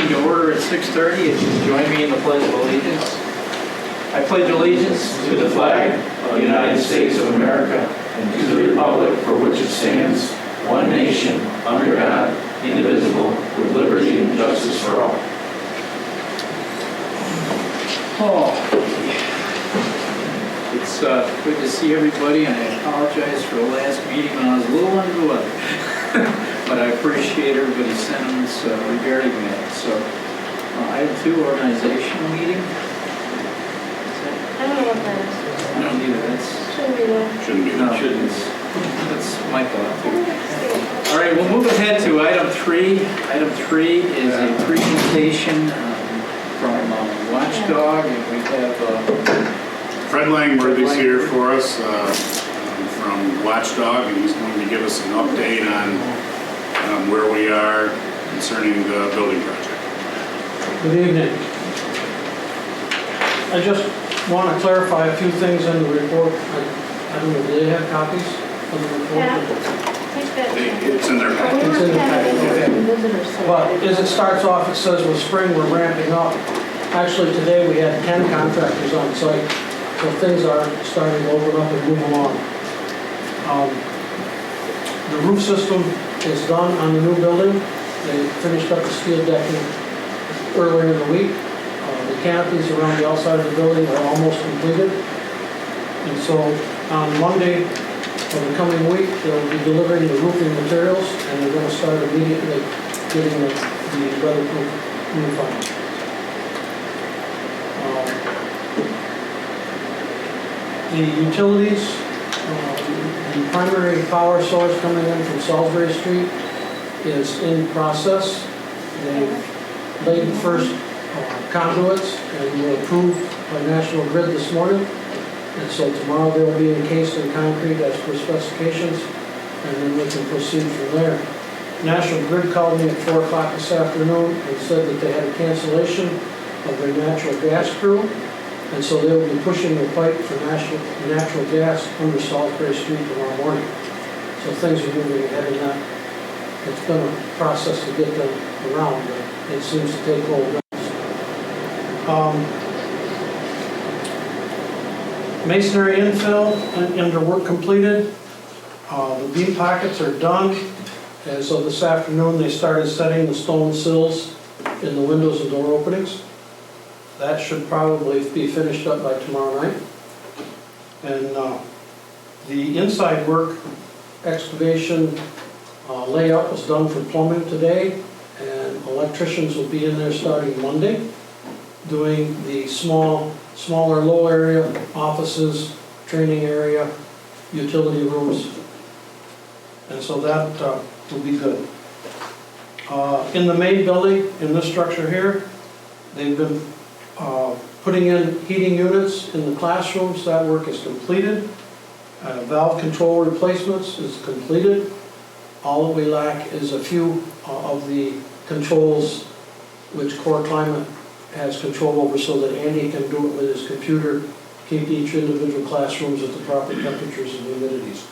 meeting to order at 6:30. If you join me in the Pledge of Allegiance. I pledge allegiance to the flag of the United States of America and to the republic for which it stands, one nation, under God, indivisible, with liberty and justice for all. It's good to see everybody, and I apologize for the last meeting when I was a little under the weather. But I appreciate everybody's sentiments regarding that. So, item 2, organizational meeting. I don't know what that is. I don't either. That's Shouldn't be there. Shouldn't be. no, shouldn't. That's my thought too. All right, we'll move ahead to item 3. Item 3 is a presentation from Watchdog, and we have Fred Langworthy's here for us from Watchdog, and he's going to give us an update on where we are concerning the building project. Good evening. I just want to clarify a few things in the report. I don't know, do they have copies of the report? Yeah. Take that. It's in their We package. were It's in the having package, okay. some visitors. so- But as it starts off, it says with spring we're ramping up. Actually, today we had 10 contractors on site, so things are starting to open up and move along. The roof system is done on the new building. They finished up the steel decking earlier in the week. The canopies around the outside of the building are almost completed. And so on Monday of the coming week, they'll be delivering the roofing materials, and they're going to start immediately getting the weatherproof roof on. The utilities, the primary power source coming in from Salisbury Street is in process. They've laid the first conduits and were approved by National Grid this morning. And so tomorrow they'll be encased in concrete as per specifications, and then we can proceed from there. National Grid called me at 4 o'clock this afternoon and said that they had a cancellation of their natural gas crew, and so they'll be pushing the pipe for natural gas under Salisbury Street tomorrow morning. So things are moving ahead in that. It's been a process to get them around, but it seems to take hold. Masonry infill under work completed. The beam pockets are done. And so this afternoon they started setting the stone sills in the windows and door openings. That should probably be finished up by tomorrow night. And the inside work, excavation layout was done for plumbing today, and electricians will be in there starting Monday, doing the smaller low area, offices, training area, utility rooms. And so that will be good. In the main building, in this structure here, they've been putting in heating units in the classrooms. That work is completed. Valve control replacements is completed. All that we lack is a few of the controls which Core Climate has control over, so that Andy can do it with his computer, keep each individual classrooms at the proper temperatures and humidities.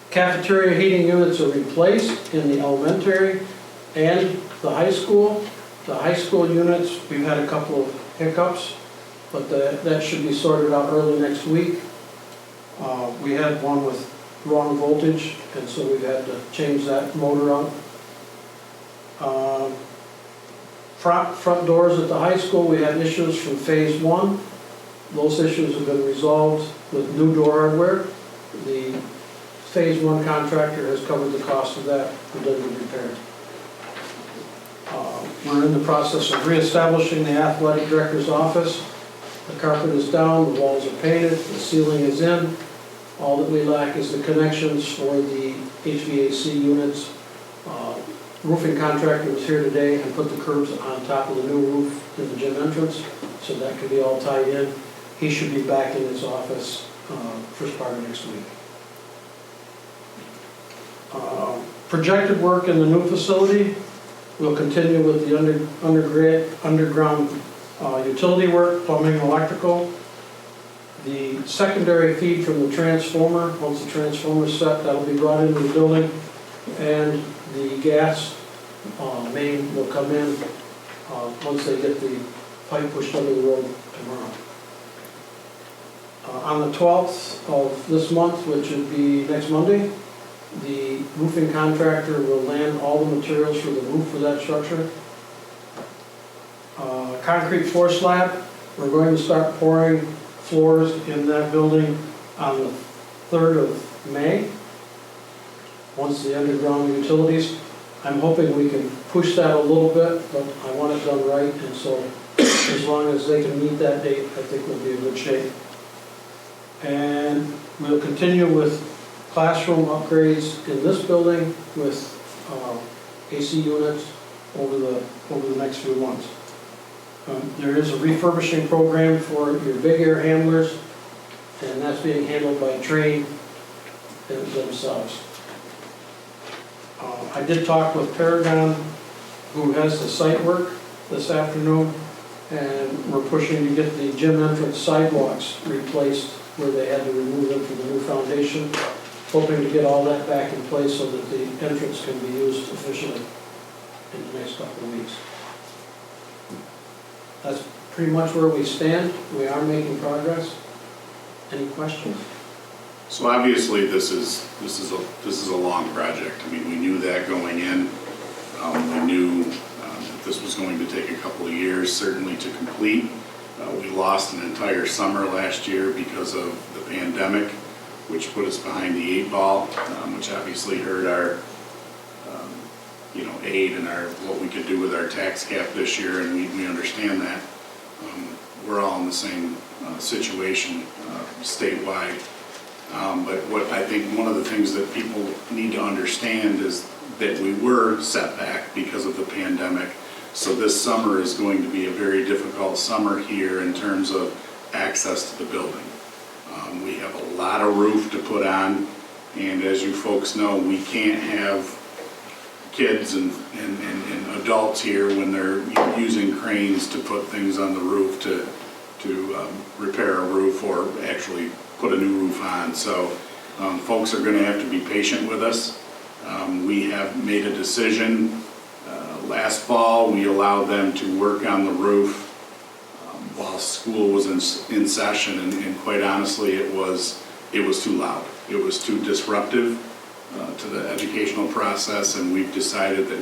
Cafeteria heating units are replaced in the elementary and the high school. The high school units, we've had a couple of hiccups, but that should be sorted out early next week. We had one with wrong voltage, and so we've had to change that motor out. Front doors at the high school, we had issues from phase 1. Those issues have been resolved with new door hardware. The phase 1 contractor has covered the cost of that and done the repair. We're in the process of reestablishing the athletic director's office. The carpet is down, the walls are painted, the ceiling is in. All that we lack is the connections for the HVAC units. Roofing contractor was here today and put the curbs on top of the new roof in the gym entrance, so that could be all tied in. He should be back in his office first part of next week. Projected work in the new facility. We'll continue with the underground utility work, plumbing, electrical. The secondary feed from the transformer, once the transformer is set, that'll be brought into the building, and the gas main will come in once they get the pipe pushed under the road tomorrow. On the 12th of this month, which would be next Monday, the roofing contractor will land all the materials for the roof for that structure. Concrete floor slab, we're going to start pouring floors in that building on the 3rd of May. Once the underground utilities, I'm hoping we can push that a little bit, but I want it done right, and so as long as they can meet that date, I think we'll be in good shape. And we'll continue with classroom upgrades in this building with AC units over the next few months. There is a refurbishing program for your big air handlers, and that's being handled by Trane themselves. I did talk with Paragon, who has the site work this afternoon, and we're pushing to get the gym entrance sidewalks replaced where they had to remove them for the new foundation, hoping to get all that back in place so that the entrance can be used efficiently in the next couple of weeks. That's pretty much where we stand. We are making progress. Any questions? So obviously, this is a long project. I mean, we knew that going in. We knew that this was going to take a couple of years, certainly to complete. We lost an entire summer last year because of the pandemic, which put us behind the 8 ball, which obviously hurt our aid and what we could do with our tax cap this year, and we understand that. We're all in the same situation statewide. But what I think one of the things that people need to understand is that we were set back because of the pandemic. So this summer is going to be a very difficult summer here in terms of access to the building. We have a lot of roof to put on, and as you folks know, we can't have kids and adults here when they're using cranes to put things on the roof to repair a roof or actually put a new roof on. So folks are going to have to be patient with us. We have made a decision. Last fall, we allowed them to work on the roof while school was in session, and quite honestly, it was too loud. It was too disruptive to the educational process, and we've decided that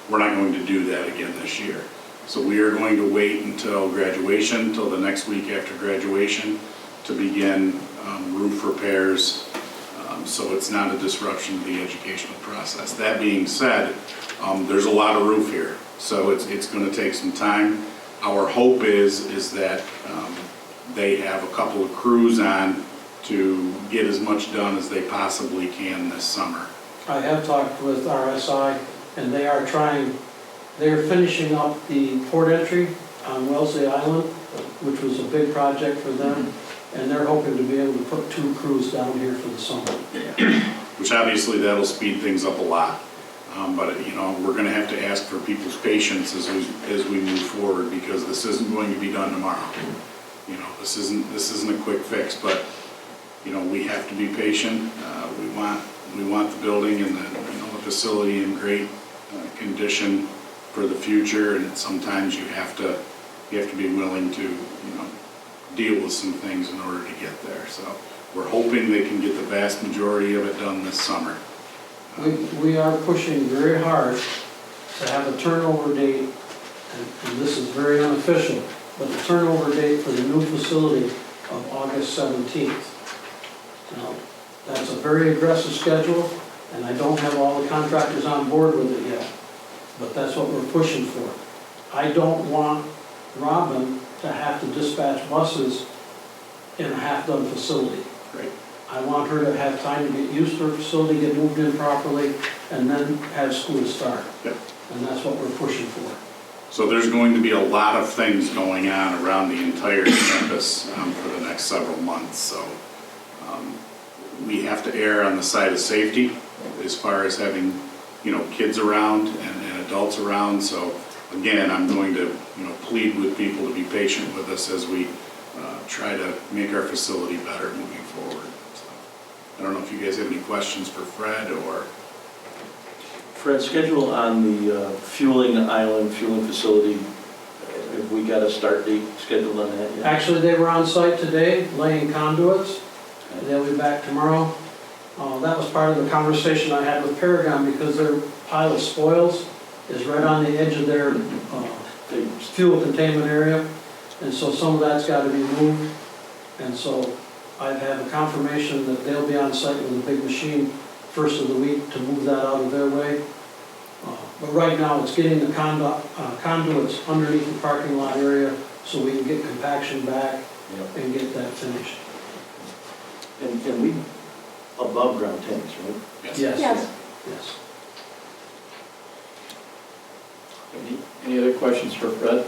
we're not going to do that again this year. So we are going to wait until graduation, till the next week after graduation, to begin roof repairs, so it's not a disruption to the educational process. That being said, there's a lot of roof here, so it's going to take some time. Our hope is that they have a couple of crews on to get as much done as they possibly can this summer. I have talked with RSI, and they're finishing up the port entry on Wellesley Island, which was a big project for them, and they're hoping to be able to put 2 crews down here for the summer. Which obviously that'll speed things up a lot. But we're going to have to ask for people's patience as we move forward, because this isn't going to be done tomorrow. This isn't a quick fix, but we have to be patient. We want the building and the facility in great condition for the future, and sometimes you have to be willing to deal with some things in order to get there. So we're hoping they can get the vast majority of it done this summer. We are pushing very hard to have a turnover date, and this is very unofficial, but the turnover date for the new facility of August 17th. Now, that's a very aggressive schedule, and I don't have all the contractors on board with it yet, but that's what we're pushing for. I don't want Robin to have to dispatch buses in a half-done facility. Right. I want her to have time to get used to her facility, get moved in properly, and then have school start. Yep. And that's what we're pushing for. So there's going to be a lot of things going on around the entire campus for the next several months. So we have to err on the side of safety as far as having kids around and adults around. So again, I'm going to plead with people to be patient with us as we try to make our facility better moving forward. So I don't know if you guys have any questions for Fred or. Fred, schedule on the fueling island, fueling facility, have we got a start date scheduled on that yet? Actually, they were on site today, laying conduits. They'll be back tomorrow. That was part of the conversation I had with Paragon, because their pile of spoils is right on the edge of their fuel containment area. And so some of that's got to be moved. And so I've had a confirmation that they'll be on site with a big machine first of the week to move that out of their way. But right now, it's getting the conduits underneath the parking lot area so we can get compaction back and get that finished. And we, above ground tanks, right? Yes. Yes. Any other questions for Fred?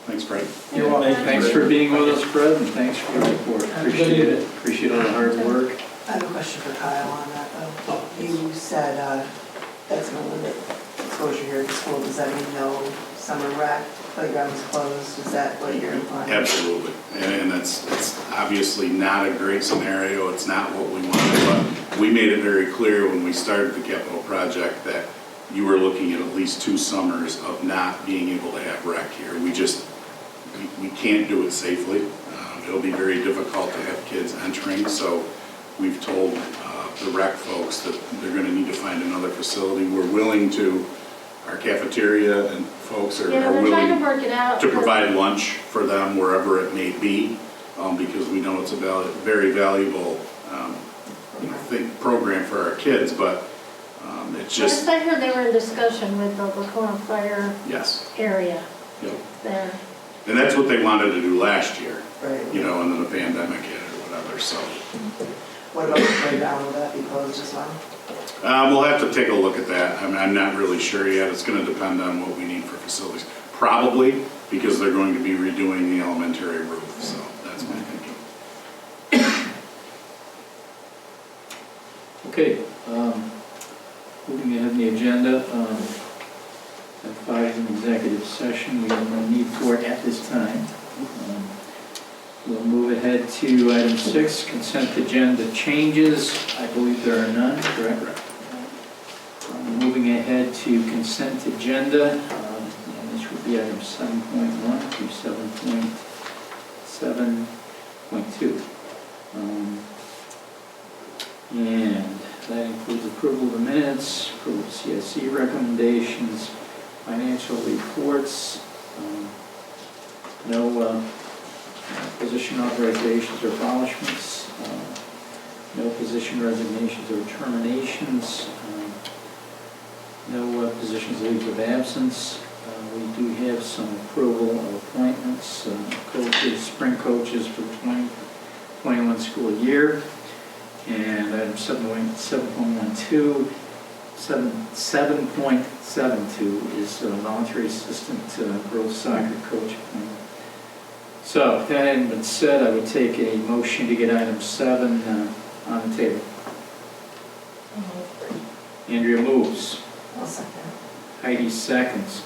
Thanks, Fred. You're welcome. Thanks for being with us, Fred, and thanks for your report. Have a good Appreciate it. evening. Appreciate all the hard work. I have a question for Kyle on that, though. You said that's going to limit exposure here at the school. Does that mean no summer rec, playgrounds closed? Is that what you're implying? Absolutely, and it's obviously not a great scenario, it's not what we wanted, but we made it very clear when we started the capital project that you were looking at least 2 summers of not being able to have rec here. We can't do it safely. It'll be very difficult to have kids entering, so we've told the rec folks that they're going to need to find another facility. We're willing to, our cafeteria and folks are Yeah, they're trying to willing work it out. to provide lunch for them wherever it may be, because we know it's a very valuable program for our kids, but it's just, Yes, I heard they were in discussion with the Lacona Fire yes. area Yep. there. And that's what they wanted to do last year, Right. and then the pandemic hit or whatever, so. What about the playground? Will that be closed as well? We'll have to take a look at that. I mean, I'm not really sure yet. It's going to depend on what we need for facilities. Probably because they're going to be redoing the elementary roof, so that's my thinking. Okay, moving ahead in the agenda, at 5 in executive session, we have no need for it at this time. We'll move ahead to item 6, consent agenda changes. I believe there are none, correct? Moving ahead to consent agenda, and this would be item 7.1 through 7.2. And that includes approval of the minutes, approval of CSC recommendations, financial reports, no position authorizations or abolishments, no position resignations or terminations, no positions leaves of absence. We do have some approval of appointments, coaches, spring coaches for the 2021 school year. And item 7.12, 7.72 is voluntary assistant girls soccer coach appointment. So if that hadn't been said, I would take a motion to get item 7 on the table. Andrea moves. I'll second. Heidi seconds.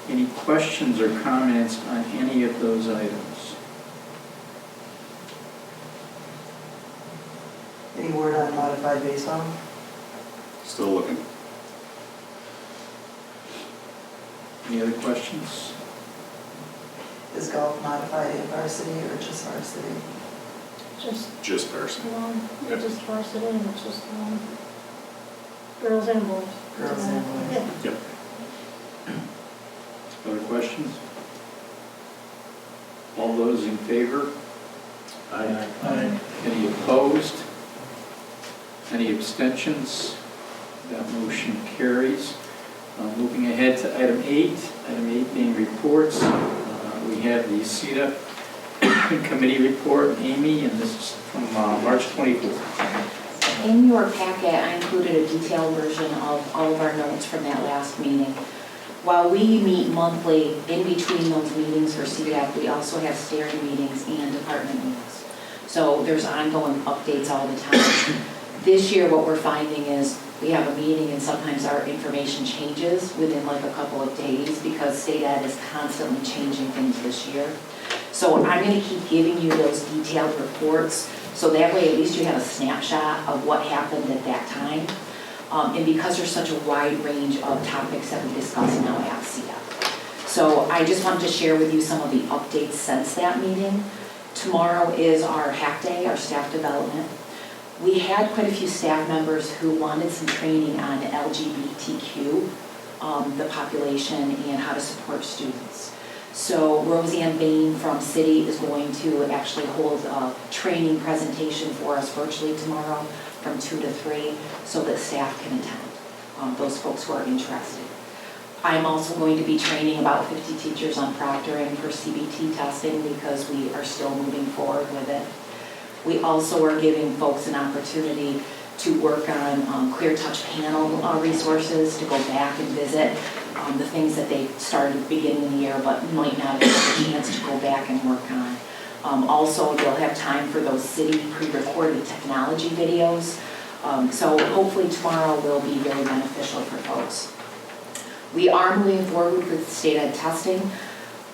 Any questions or comments on any of those items? Any word on modified baseball? Still looking. Any other questions? Is golf modified in varsity or just varsity? Just person. They're just varsity and it's just girls and boys. Girls and boys. Yeah. Yep. Other questions? All those in favor? Aye. Any opposed? Any abstentions? That motion carries. Moving ahead to item 8. Item 8 being reports. We have the CETA committee report, Amy, and this is from March 24th. In your packet, I included a detailed version of all of our notes from that last meeting. While we meet monthly, in between those meetings for CDAP, we also have steering meetings and department meetings. So there's ongoing updates all the time. This year, what we're finding is we have a meeting and sometimes our information changes within like a couple of days because state ed is constantly changing things this year. So I'm going to keep giving you those detailed reports So that way, at least you have a snapshot of what happened at that time. And because there's such a wide range of topics that we discuss now at CF. So I just wanted to share with you some of the updates since that meeting. Tomorrow is our half day, our staff development. We had quite a few staff members who wanted some training on LGBTQ, the population, and how to support students. So Roseanne Bain from City is going to actually hold a training presentation for us virtually tomorrow from 2 to 3 so that staff can attend, those folks who are interested. I'm also going to be training about 50 teachers on proctoring for CBT testing because we are still moving forward with it. We also are giving folks an opportunity to work on Clear Touch panel resources, to go back and visit the things that they started at the beginning of the year but might not have had a chance to go back and work on. Also, they'll have time for those city pre-recorded technology videos. So hopefully tomorrow will be very beneficial for folks. We are moving forward with state ed testing.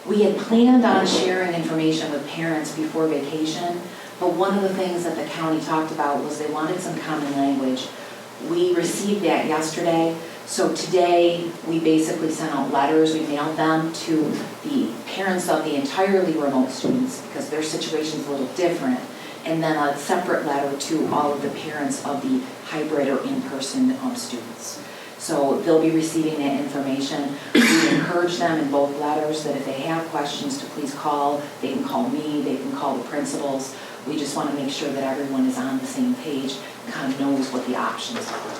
We had planned on sharing information with parents before vacation, but one of the things that the county talked about was they wanted some common language. We received that yesterday, so today we basically sent out letters, we mailed them to the parents of the entirely remote students because their situation's a little different, and then a separate letter to all of the parents of the hybrid or in-person students. So they'll be receiving that information. We encourage them in both letters that if they have questions to please call. They can call me, they can call the principals. We just want to make sure that everyone is on the same page and kind of knows what the options are.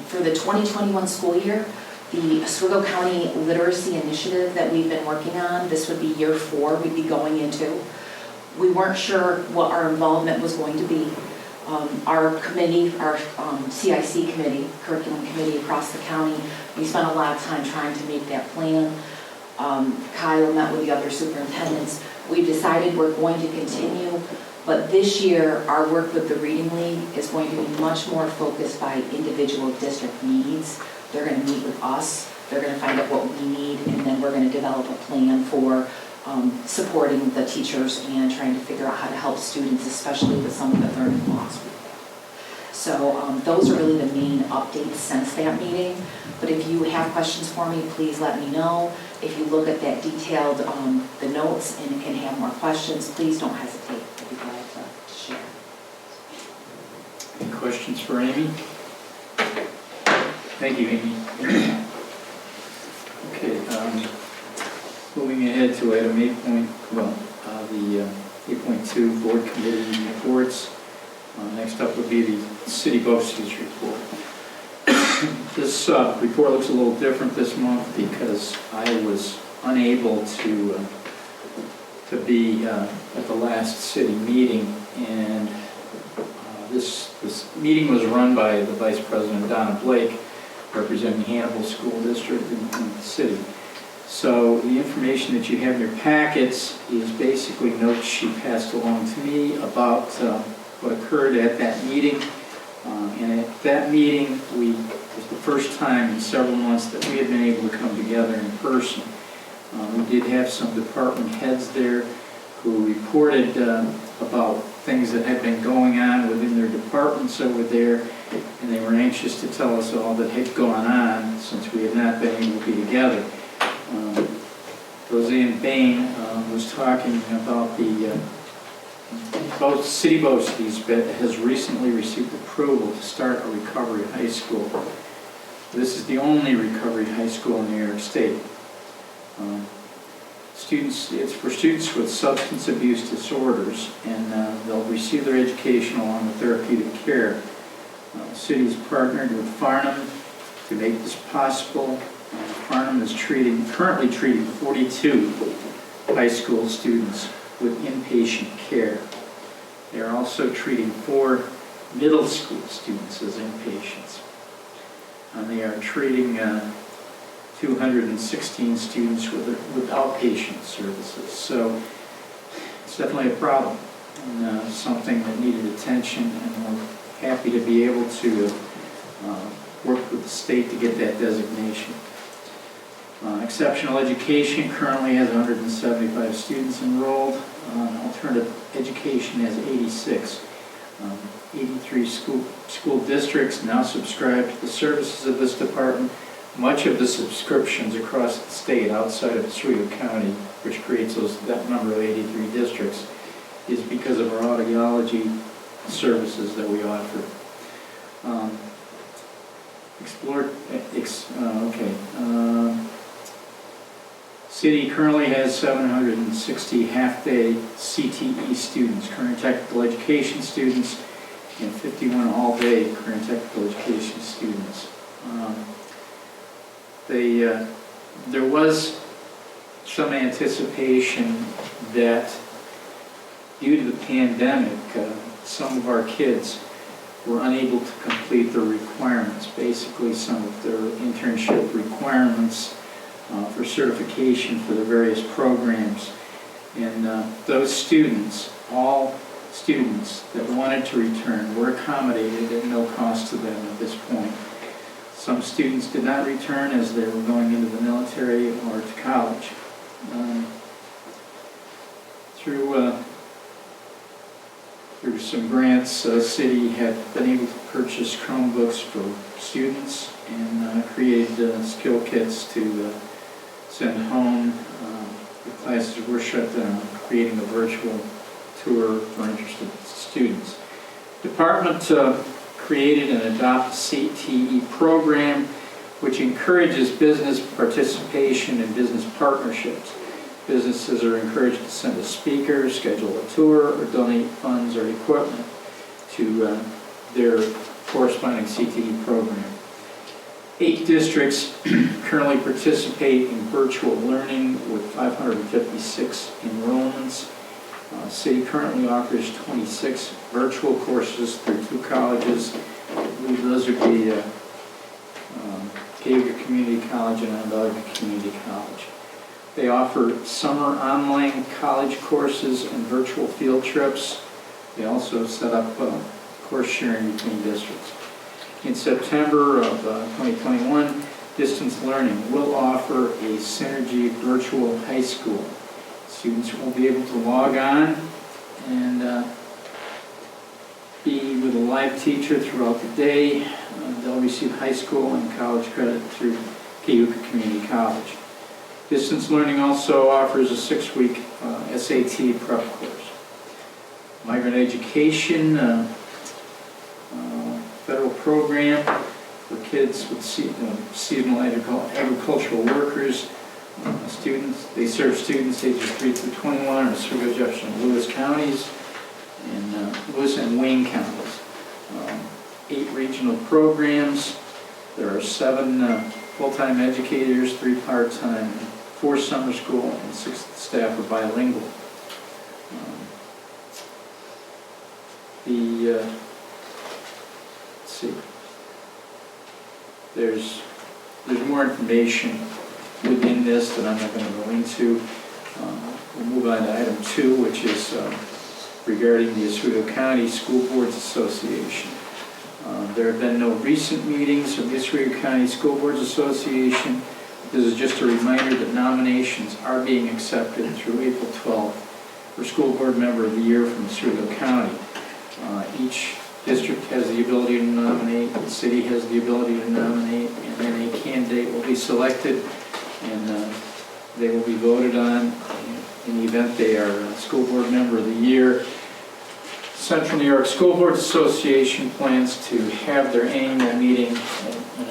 For the 2021 school year, the Oswego County Literacy Initiative that we've been working on, this would be year 4 we'd be going into. We weren't sure what our involvement was going to be. Our committee, our CIC committee, curriculum committee across the county, we spent a lot of time trying to make that plan. Kyle met with the other superintendents. We decided we're going to continue, but this year our work with the Reading League is going to be much more focused by individual district needs. They're going to meet with us, they're going to find out what we need, and then we're going to develop a plan for supporting the teachers and trying to figure out how to help students, especially with some of the learning loss. So those are really the main updates since that meeting. But if you have questions for me, please let me know. If you look at that detailed, the notes, and can have more questions, please don't hesitate. I'd be glad to share. Any questions for Amy? Thank you, Amy. Okay, moving ahead to item 8.2 board committee reports. Next up would be the city Posties report. This report looks a little different this month because I was unable to be at the last city meeting, and this meeting was run by the Vice President Donna Blake, representing Hannibal School District in the city. So the information that you have in your packets is basically notes she passed along to me about what occurred at that meeting. And at that meeting, it was the first time in several months that we had been able to come together in person. We did have some department heads there who reported about things that had been going on within their departments over there, and they were anxious to tell us all that had gone on since we had not been able to be together. Roseanne Bain was talking about the City Posties has recently received approval to start a recovery high school. This is the only recovery high school in New York State. It's for students with substance abuse disorders, and they'll receive their education along with therapeutic care. The city has partnered with Farnham to make this possible. Farnham is currently treating 42 high school students with inpatient care. They are also treating 4 middle school students as inpatients. And they are treating 216 students with outpatient services. So it's definitely a problem and something that needed attention, and we're happy to be able to work with the state to get that designation. Exceptional Education currently has 175 students enrolled. Alternative Education has 86. 83 school districts now subscribe to the services of this department. Much of the subscriptions across the state outside of Oswego County, which creates that number of 83 districts, is because of our audiology services that we offer. City currently has 760 half-day CTE students, current technical education students, and 51 all-day current technical education students. There was some anticipation that due to the pandemic, some of our kids were unable to complete their requirements, basically some of their internship requirements for certification for the various programs. And those students, all students that wanted to return, were accommodated at no cost to them at this point. Some students did not return as they were going into the military or to college. Through some grants, the city had been able to purchase Chromebooks for students and created skill kits to send home. The classes were shut down, creating a virtual tour for interested students. Department created and adopted a CTE program which encourages business participation and business partnerships. Businesses are encouraged to send a speaker, schedule a tour, or donate funds or equipment to their corresponding CTE program. 8 districts currently participate in virtual learning with 556 enrollments. City currently offers 26 virtual courses through 2 colleges. I believe those would be Cayuga Community College and Onondaga Community College. They offer summer online college courses and virtual field trips. They also set up course sharing between districts. In September of 2021, Distance Learning will offer a Synergy virtual high school. Students will be able to log on and be with a live teacher throughout the day. They'll receive high school and college credit through Cayuga Community College. Distance Learning also offers a 6-week SAT prep course. Migrant Education, federal program for kids with seasonal agricultural workers, students. They serve students ages 3 through 21 in Oswego, Jefferson, and Lewis counties, and Lewis and Wayne counties. 8 regional programs. There are 7 full-time educators, 3 part-time, 4 summer school, and 6 staff are bilingual. Let's see. There's more information within this that I'm not going to go into. We'll move on to item 2, which is regarding the Oswego County School Boards Association. There have been no recent meetings of the Oswego County School Boards Association. This is just a reminder that nominations are being accepted through April 12th for School Board Member of the Year from Oswego County. Each district has the ability to nominate, the city has the ability to nominate, and then a candidate will be selected and they will be voted on in the event they are a School Board Member of the Year. Central New York School Boards Association plans to have their annual meeting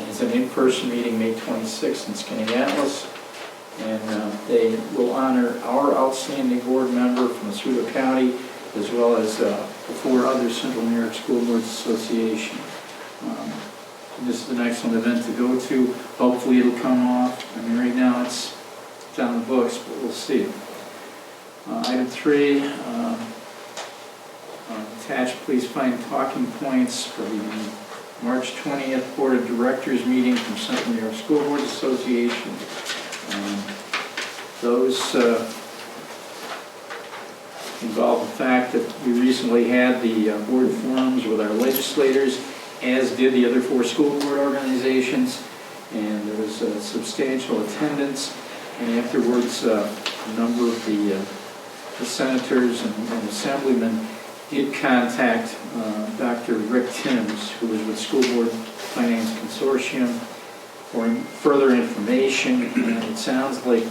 as an in-person meeting May 26th in Skaneateles, and they will honor our outstanding board member from Oswego County as well as the 4 other Central New York School Boards Association. This is an excellent event to go to. Hopefully it'll come off. I mean, right now it's on the books, but we'll see. Item 3, attached, please find talking points for the March 20th Board of Directors meeting from Central New York School Boards Association. Those involve the fact that we recently had the board forums with our legislators, as did the other 4 school board organizations, and there was substantial attendance. And afterwards, a number of the senators and assemblymen did contact Dr. Rick Timms, who was with School Board Finance Consortium, for further information. And it sounds like,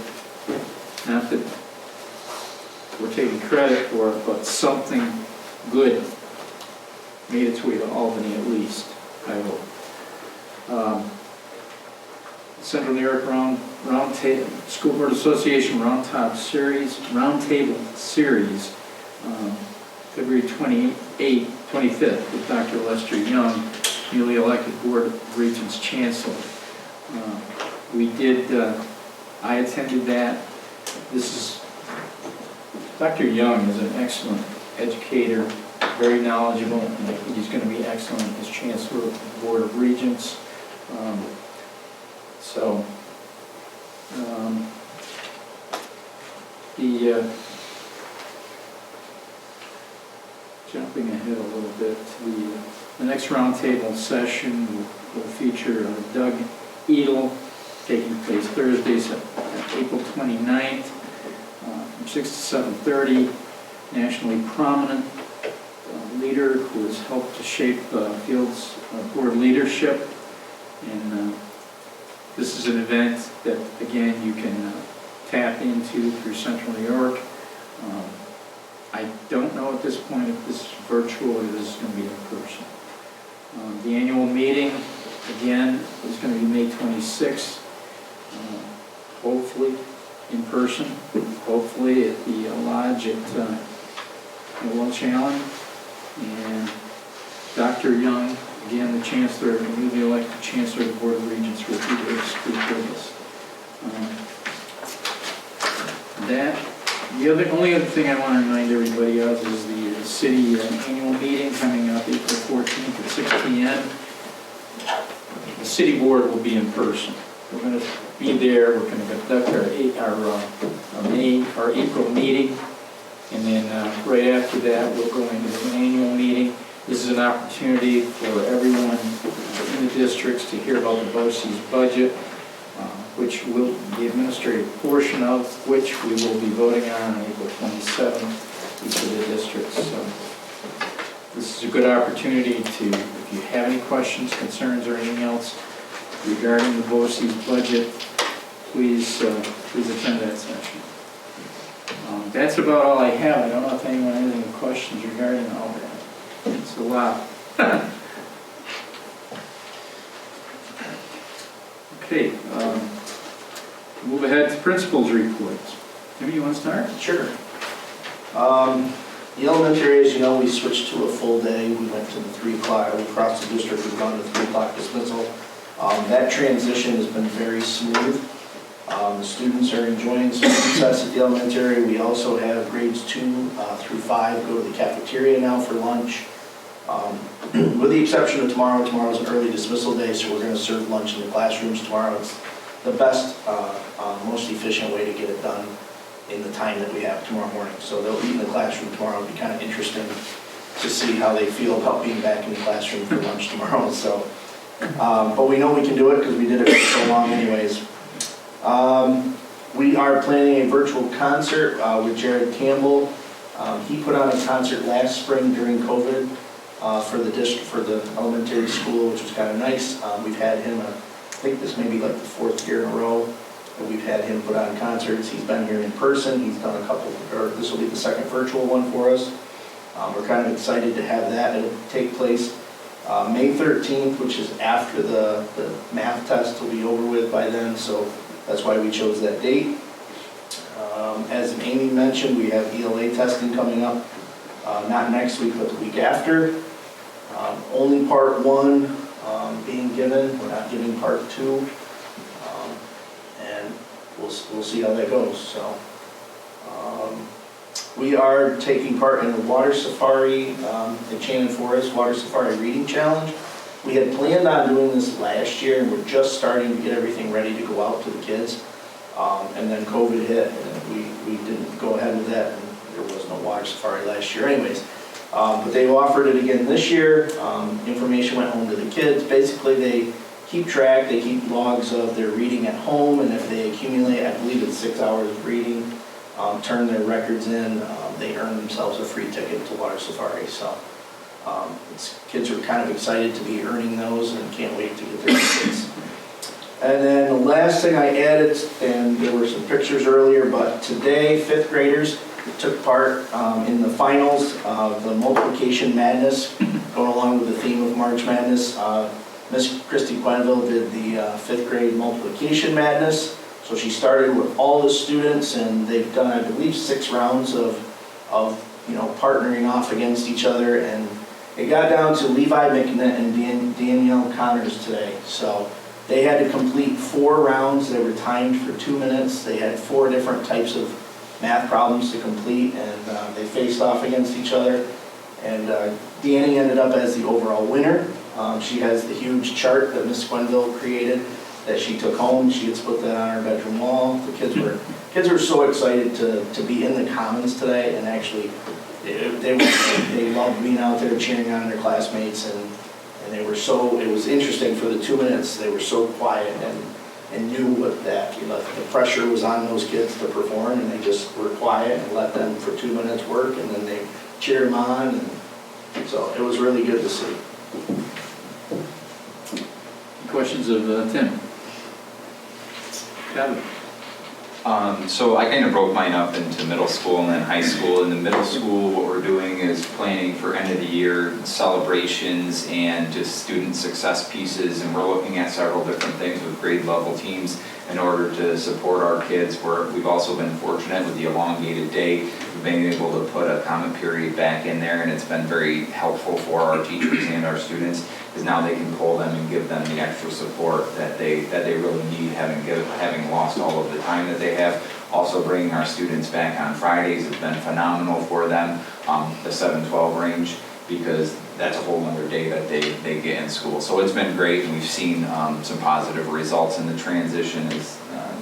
not that we're taking credit for it, but something good made its way to Albany at least, I hope. Central New York School Board Association Roundtable Series, February 25th, with Dr. Lester Young, newly elected Board of Regents Chancellor. I attended that. Dr. Young is an excellent educator, very knowledgeable, and I think he's going to be excellent as Chancellor of the Board of Regents. Jumping ahead a little bit, the next roundtable session will feature Doug Edel, taking place Thursday, April 29th, from 6 to 7:30. Nationally prominent leader who has helped to shape Field's board leadership. And this is an event that, again, you can tap into through Central New York. I don't know at this point if this is virtual or this is going to be in person. The annual meeting, again, is going to be May 26th, hopefully in person, hopefully at the lodge at Welch Allen. And Dr. Young, again, the Chancellor, the newly elected Chancellor of the Board of Regents, will be there to speak with us. The only other thing I want to remind everybody of is the city annual meeting coming up April 14th at 6 p.m. The city board will be in person. We're going to be there. We're going to conduct our April meeting, and then right after that we'll go into an annual meeting. This is an opportunity for everyone in the districts to hear about the Posties budget, which will the administrative portion of which we will be voting on April 27th, each of the districts. So this is a good opportunity to, if you have any questions, concerns, or anything else regarding the Posties budget, please attend that session. That's about all I have. I don't know if anyone has any questions regarding all that. It's a lot. Okay. Move ahead to principals' reports. Maybe you want to start? Sure. The elementary, as you know, we switched to a full day. We went to the 3 o'clock, we crossed the district, we've gone to 3 o'clock dismissal. That transition has been very smooth. The students are enjoying some success at the elementary. We also have grades 2 through 5 go to the cafeteria now for lunch. With the exception of tomorrow. Tomorrow's an early dismissal day, so we're going to serve lunch in the classrooms tomorrow. It's the best, most efficient way to get it done in the time that we have tomorrow morning. So they'll eat in the classroom tomorrow. It'll be kind of interesting to see how they feel about being back in the classroom for lunch tomorrow. So, but we know we can do it because we did it for so long anyways. We are planning a virtual concert with Jared Campbell. He put on a concert last spring during COVID for the elementary school, which was kind of nice. We've had him, I think this may be like the 4th year in a row that we've had him put on concerts. He's been here in person. He's done a couple, or this will be the second virtual one for us. We're kind of excited to have that. It'll take place May 13th, which is after the math test will be over with by then, so that's why we chose that date. As Amy mentioned, we have ELA testing coming up, not next week, but the week after. Only part 1 being given. We're not giving part 2. And we'll see how that goes. So we are taking part in the Water Safari in Shannon Forest Water Safari Reading Challenge. We had planned on doing this last year, and we're just starting to get everything ready to go out to the kids. And then COVID hit, and we didn't go ahead with that, and there was no Water Safari last year anyways. But they offered it again this year. Information went home to the kids. Basically, they keep track, they keep logs of their reading at home, and if they accumulate, I believe it's 6 hours of reading, turn their records in, they earn themselves a free ticket to Water Safari. So kids are kind of excited to be earning those and can't wait to get their tickets. And then the last thing I added, and there were some pictures earlier, but today 5th graders took part in the finals of the Multiplication Madness, going along with the theme of March Madness. Miss Christy Quenville did the 5th grade Multiplication Madness. So she started with all the students, and they've done, I believe, 6 rounds of partnering off against each other, and it got down to Levi McNett and Danielle Connors today. So they had to complete 4 rounds. They were timed for 2 minutes. They had 4 different types of math problems to complete, and they faced off against each other. And Danny ended up as the overall winner. She has the huge chart that Miss Quenville created that she took home. She gets put that on her bedroom wall. The kids were so excited to be in the Commons today, and actually they loved being out there cheering on their classmates, and they were so, it was interesting for the 2 minutes, they were so quiet and knew that the pressure was on those kids to perform, and they just were quiet and let them for 2 minutes work, and then they cheered them on, and so it was really good to see. Questions of Tim? Kevin? So I kind of broke mine up into middle school and then high school. In the middle school, what we're doing is planning for end of the year celebrations and just student success pieces, and we're looking at several different things with grade level teams in order to support our kids. We've also been fortunate with the elongated day. We've been able to put a comment period back in there, and it's been very helpful for our teachers and our students, because now they can pull them and give them the extra support that they really need, having lost all of the time that they have. Also bringing our students back on Fridays has been phenomenal for them, the 7-12 range, because that's a whole other day that they get in school. So it's been great, and we've seen some positive results in the transition. As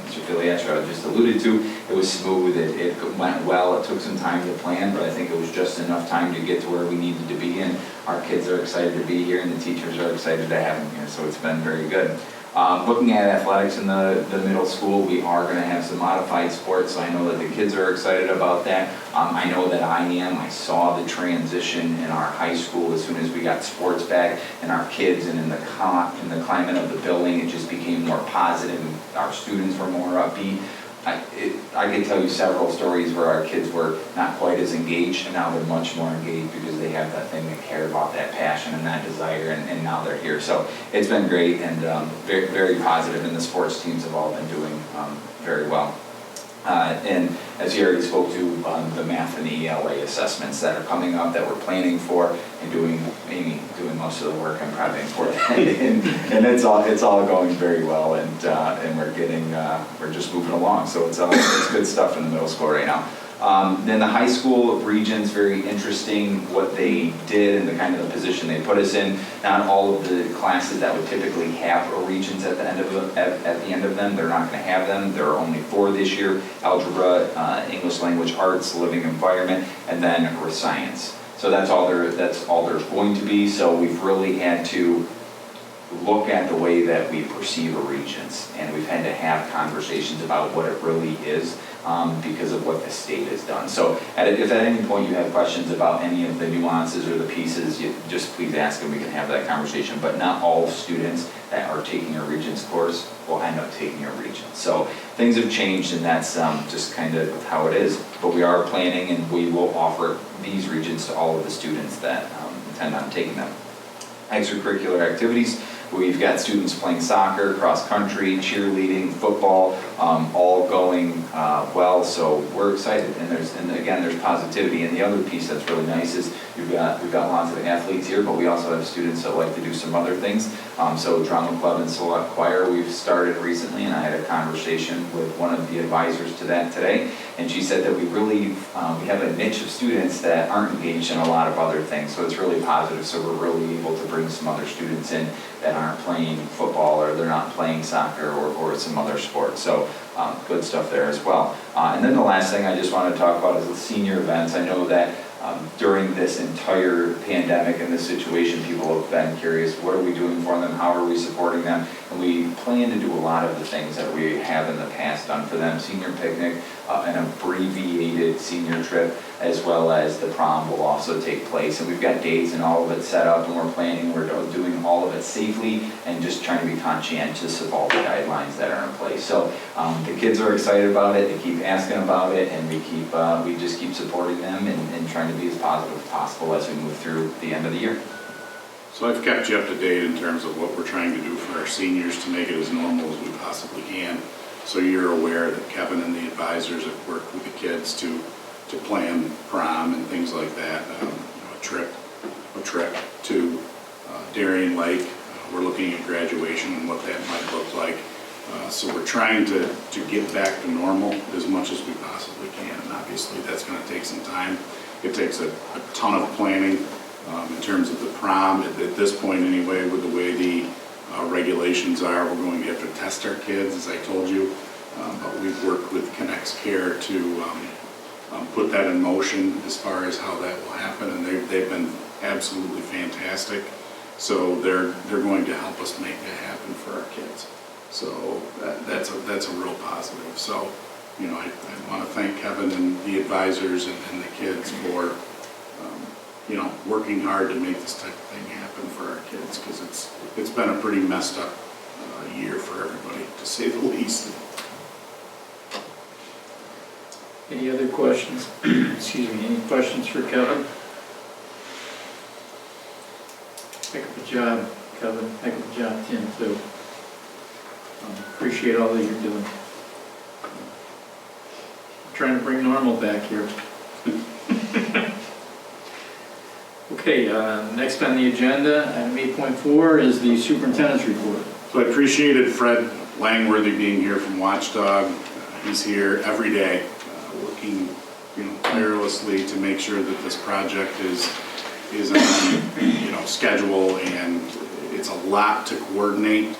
Mr. Filiatro just alluded to, it was smooth, it went well. It took some time to plan, but I think it was just enough time to get to where we needed to be, and our kids are excited to be here, and the teachers are excited to have them here, so it's been very good. Looking at athletics in the middle school, we are going to have some modified sports, so I know that the kids are excited about that. I know that I am. I saw the transition in our high school as soon as we got sports back, and our kids, and in the climate of the building, it just became more positive. Our students were more upbeat. I could tell you several stories where our kids were not quite as engaged, and now they're much more engaged because they have that thing, they care about that passion and that desire, and now they're here. So it's been great, and very, very positive, and the sports teams have all been doing very well. And as you already spoke to, the math and the ELA assessments that are coming up that we're planning for, and Amy doing most of the work, I'm prepping for that, and it's all going very well, and we're just moving along. So it's good stuff in the middle school right now. Then the high school region's very interesting, what they did and the kind of the position they put us in. Not all of the classes that would typically have a regents at the end of them, they're not going to have them. There are only 4 this year: algebra, English language arts, living environment, and then science. So that's all there's going to be. So we've really had to look at the way that we perceive a regents, and we've had to have conversations about what it really is, because of what the state has done. So if at any point you have questions about any of the nuances or the pieces, just please ask, and we can have that conversation. But not all students that are taking a regents course will end up taking a regents. So things have changed, and that's just kind of how it is. But we are planning, and we will offer these regents to all of the students that intend on taking them. Extracurricular activities. We've got students playing soccer, cross country, cheerleading, football, all going well. So we're excited, and again, there's positivity. And the other piece that's really nice is we've got lots of athletes here, but we also have students that like to do some other things. So drama club and select choir we've started recently, and I had a conversation with one of the advisors to that today, and she said that we have a niche of students that aren't engaged in a lot of other things. So it's really positive. So we're really able to bring some other students in that aren't playing football, or they're not playing soccer, or some other sport. So good stuff there as well. And then the last thing I just want to talk about is the senior events. I know that During this entire pandemic and this situation, people have been curious, what are we doing for them? How are we supporting them? And we plan to do a lot of the things that we have in the past done for them. Senior picnic, an abbreviated senior trip, as well as the prom will also take place. And we've got dates and all of it set up, and we're planning, we're doing all of it safely and just trying to be conscientious of all the guidelines that are in place. So the kids are excited about it, they keep asking about it, and we just keep supporting them and trying to be as positive as possible as we move through the end of the year. So I've kept you up to date in terms of what we're trying to do for our seniors to make it as normal as we possibly can. So you're aware that Kevin and the advisors have worked with the kids to plan prom and things like that. A trip to Darien Lake. We're looking at graduation and what that might look like. So we're trying to get back to normal as much as we possibly can. And obviously that's going to take some time. It takes a ton of planning in terms of the prom. At this point anyway, with the way the regulations are, we're going to have to test our kids, as I told you. But we've worked with Connects Care to put that in motion as far as how that will happen. And they've been absolutely fantastic. So they're going to help us make that happen for our kids. So that's a real positive. So, I want to thank Kevin and the advisors and the kids for, working hard to make this type of thing happen for our kids, because it's been a pretty messed up year for everybody, to say the least. Any other questions? Excuse me, any questions for Kevin? Heck of a job, Kevin. Heck of a job, Tim, too. Appreciate all that you're doing. I'm trying to bring normal back here. Okay, next on the agenda, item 8.4 is the superintendent's report. So I appreciated Fred Langworthy being here from Watchdog. He's here every day, working tirelessly to make sure that this project is on schedule, and it's a lot to coordinate.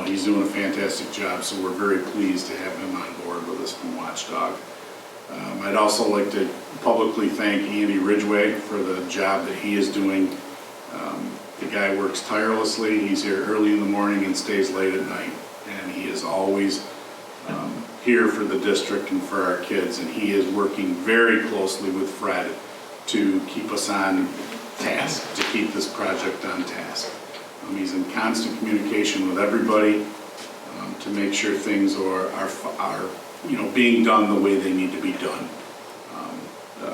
He's doing a fantastic job, so we're very pleased to have him on board with us from Watchdog. I'd also like to publicly thank Andy Ridgway for the job that he is doing. The guy works tirelessly. He's here early in the morning and stays late at night, and he is always here for the district and for our kids, and he is working very closely with Fred to keep us on task, to keep this project on task. He's in constant communication with everybody to make sure things are being done the way they need to be done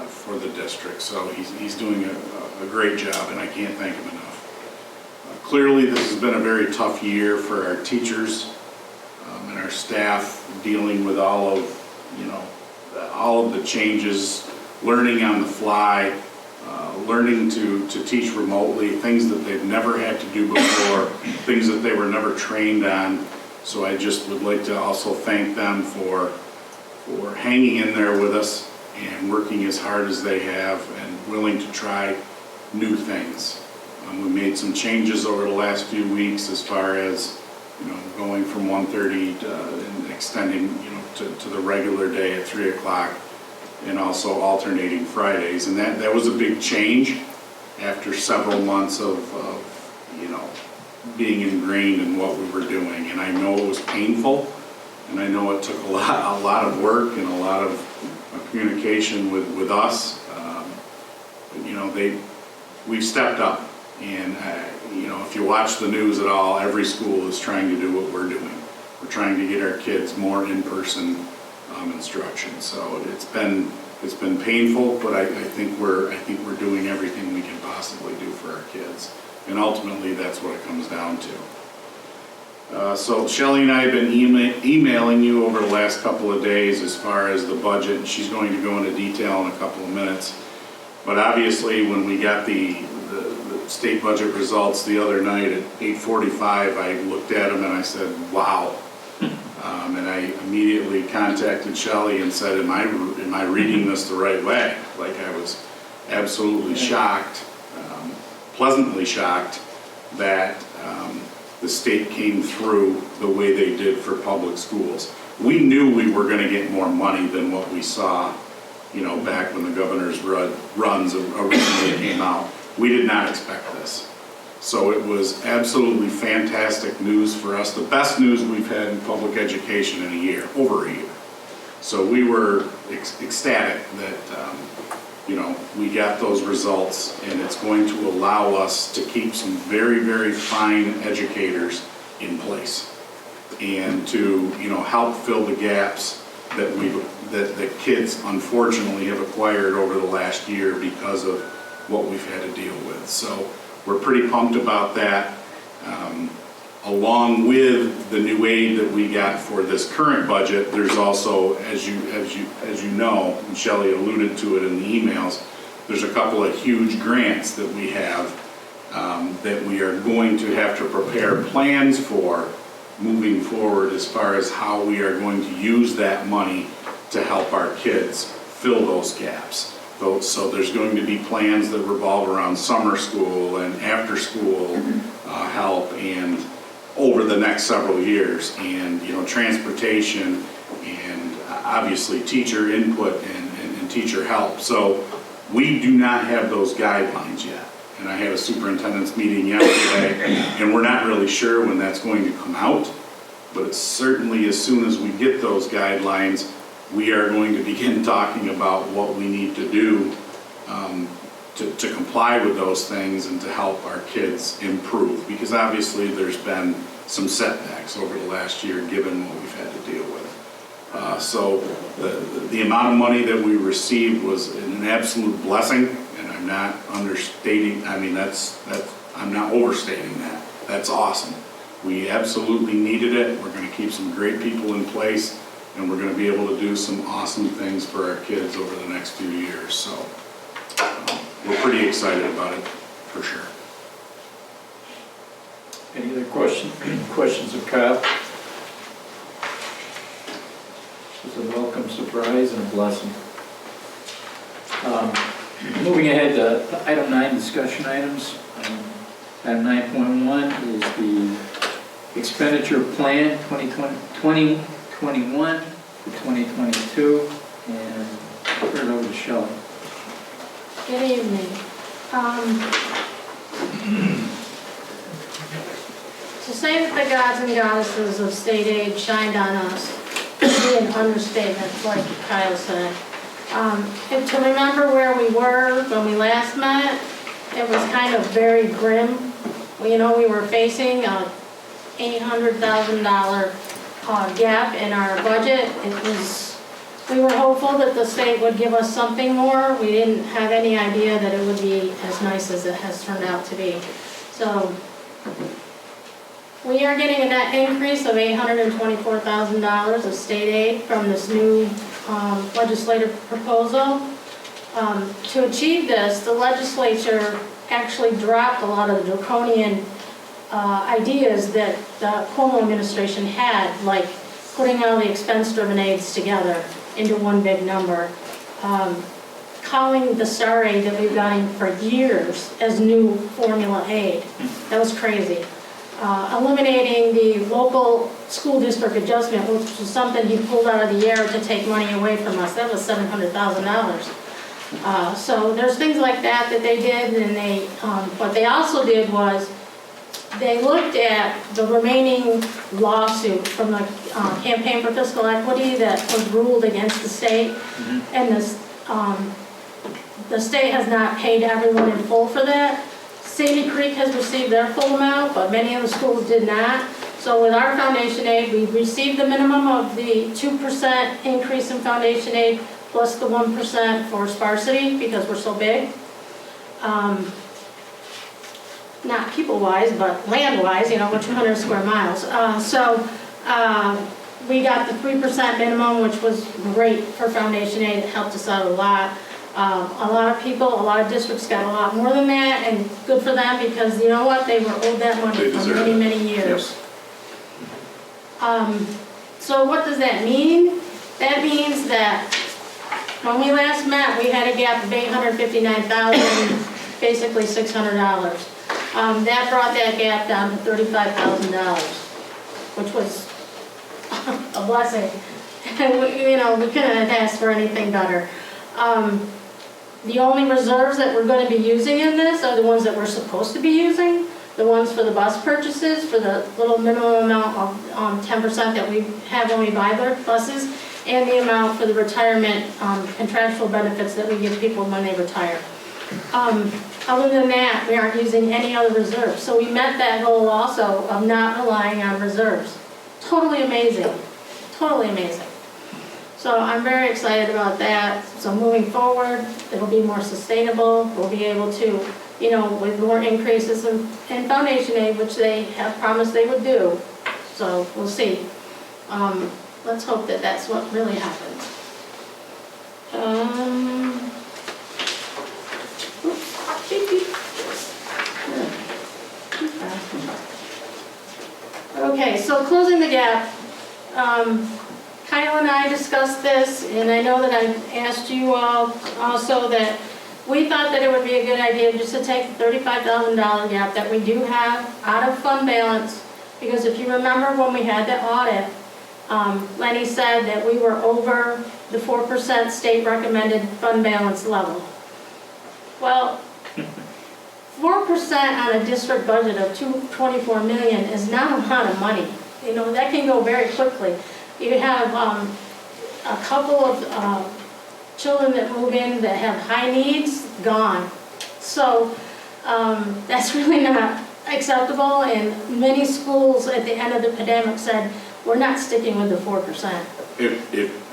for the district. So he's doing a great job, and I can't thank him enough. Clearly, this has been a very tough year for our teachers and our staff, dealing with all of the changes, learning on the fly. Learning to teach remotely, things that they've never had to do before, things that they were never trained on. So I just would like to also thank them for hanging in there with us and working as hard as they have and willing to try new things. We made some changes over the last few weeks as far as going from 1:30 and extending to the regular day at 3 o'clock. And also alternating Fridays, and that was a big change after several months of being ingrained in what we were doing. And I know it was painful, and I know it took a lot of work and a lot of communication with us. We've stepped up, and if you watch the news at all, every school is trying to do what we're doing. We're trying to get our kids more in-person instruction. So it's been painful, but I think we're doing everything we can possibly do for our kids, and ultimately that's what it comes down to. So Shelley and I have been emailing you over the last couple of days as far as the budget, and she's going to go into detail in a couple of minutes. But obviously, when we got the state budget results the other night at 8:45, I looked at them and I said, wow. And I immediately contacted Shelley and said, am I reading this the right way? Like, I was absolutely shocked, pleasantly shocked that the state came through the way they did for public schools. We knew we were going to get more money than what we saw back when the governor's runs originally came out. We did not expect this. So it was absolutely fantastic news for us, the best news we've had in public education in a year, over a year. So we were ecstatic that, we got those results, and it's going to allow us to keep some very, very fine educators in place and to, help fill the gaps that kids unfortunately have acquired over the last year because of what we've had to deal with. So we're pretty pumped about that. Along with the new aid that we got for this current budget, there's also, as you know, and Shelley alluded to it in the emails, there's a couple of huge grants that we have that we are going to have to prepare plans for moving forward as far as how we are going to use that money to help our kids fill those gaps. So there's going to be plans that revolve around summer school and after school help and over the next several years, and transportation and obviously teacher input and teacher help. So we do not have those guidelines yet. And I had a superintendent's meeting yesterday, and we're not really sure when that's going to come out, but it's certainly as soon as we get those guidelines, we are going to begin talking about what we need to do to comply with those things and to help our kids improve. Because obviously there's been some setbacks over the last year given what we've had to deal with. So the amount of money that we received was an absolute blessing, and I'm not understating, I'm not overstating that. That's awesome. We absolutely needed it. We're going to keep some great people in place, and we're going to be able to do some awesome things for our kids over the next few years. So we're pretty excited about it, for sure. Any other questions of Kyle? It was a welcome surprise and a blessing. Moving ahead to item 9, discussion items. Item 9.1 is the expenditure plan 2021 to 2022, and I'll turn it over to Shelley. Good evening. To say that the gods and goddesses of state aid shined on us would be an understatement, like Kyle said. And to remember where we were when we last met, it was kind of very grim. We were facing a $800,000 gap in our budget. We were hopeful that the state would give us something more. We didn't have any idea that it would be as nice as it has turned out to be. So we are getting a net increase of $824,000 of state aid from this new legislative proposal. To achieve this, the legislature actually dropped a lot of the draconian ideas that the Cuomo administration had, like putting all the expense-driven aids together into one big number, calling the STAR aid that we've gotten for years as new formula aid. That was crazy. Eliminating the local school district adjustment, which was something he pulled out of the air to take money away from us. That was $700,000. So there's things like that they did, and what they also did was they looked at the remaining lawsuit from the Campaign for Fiscal Equity that was ruled against the state, and the state has not paid everyone in full for that. Sandy Creek has received their full amount, but many of the schools did not. So with our foundation aid, we received the minimum of the 2% increase in foundation aid plus the 1% for sparsity because we're so big. Not people-wise, but land-wise, we're 200 square miles. We got the 3% minimum, which was great for foundation aid. It helped us out a lot. A lot of districts got a lot more than that, and good for them because you know what? They were owed that money for many, many years. So what does that mean? That means that when we last met, we had a gap of $859,000, basically $600. That brought that gap down to $35,000, which was a blessing. We couldn't have asked for anything better. The only reserves that we're gonna be using in this are the ones that we're supposed to be using, the ones for the bus purchases, for the little minimum amount of 10% that we have when we buy the buses, and the amount for the retirement contractual benefits that we give people when they retire. Other than that, we aren't using any other reserves. So we met that goal also of not relying on reserves. Totally amazing, totally amazing. So I'm very excited about that. So moving forward, it'll be more sustainable. We'll be able to, you know, with more increases in foundation aid, which they have promised they would do. So we'll see. Let's hope that that's what really happens. Okay, so closing the gap. Kyle and I discussed this, and I know that I asked you all also that we thought that it would be a good idea just to take the $35,000 gap that we do have out of fund balance, because if you remember when we had the audit, Lenny said that we were over the 4% state recommended fund balance level. Well, 4% on a district budget of $224 million is not a lot of money. You know, that can go very quickly. You have a couple of children that move in that have high needs, gone. So that's really not acceptable, and many schools at the end of the pandemic said, we're not sticking with the 4%.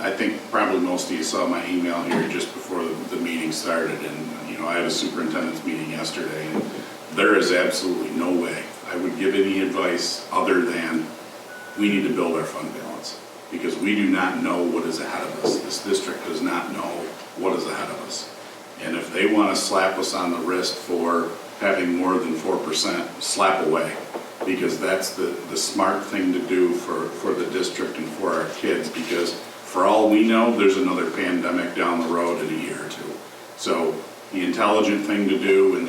I think probably most of you saw my email here just before the meeting started, and you know, I had a superintendent's meeting yesterday, and there is absolutely no way I would give any advice other than we need to build our fund balance, because we do not know what is ahead of us. This district does not know what is ahead of us. And if they want to slap us on the wrist for having more than 4%, slap away, because that's the smart thing to do for the district and for our kids, because for all we know, there's another pandemic down the road in a year or two. So the intelligent thing to do, and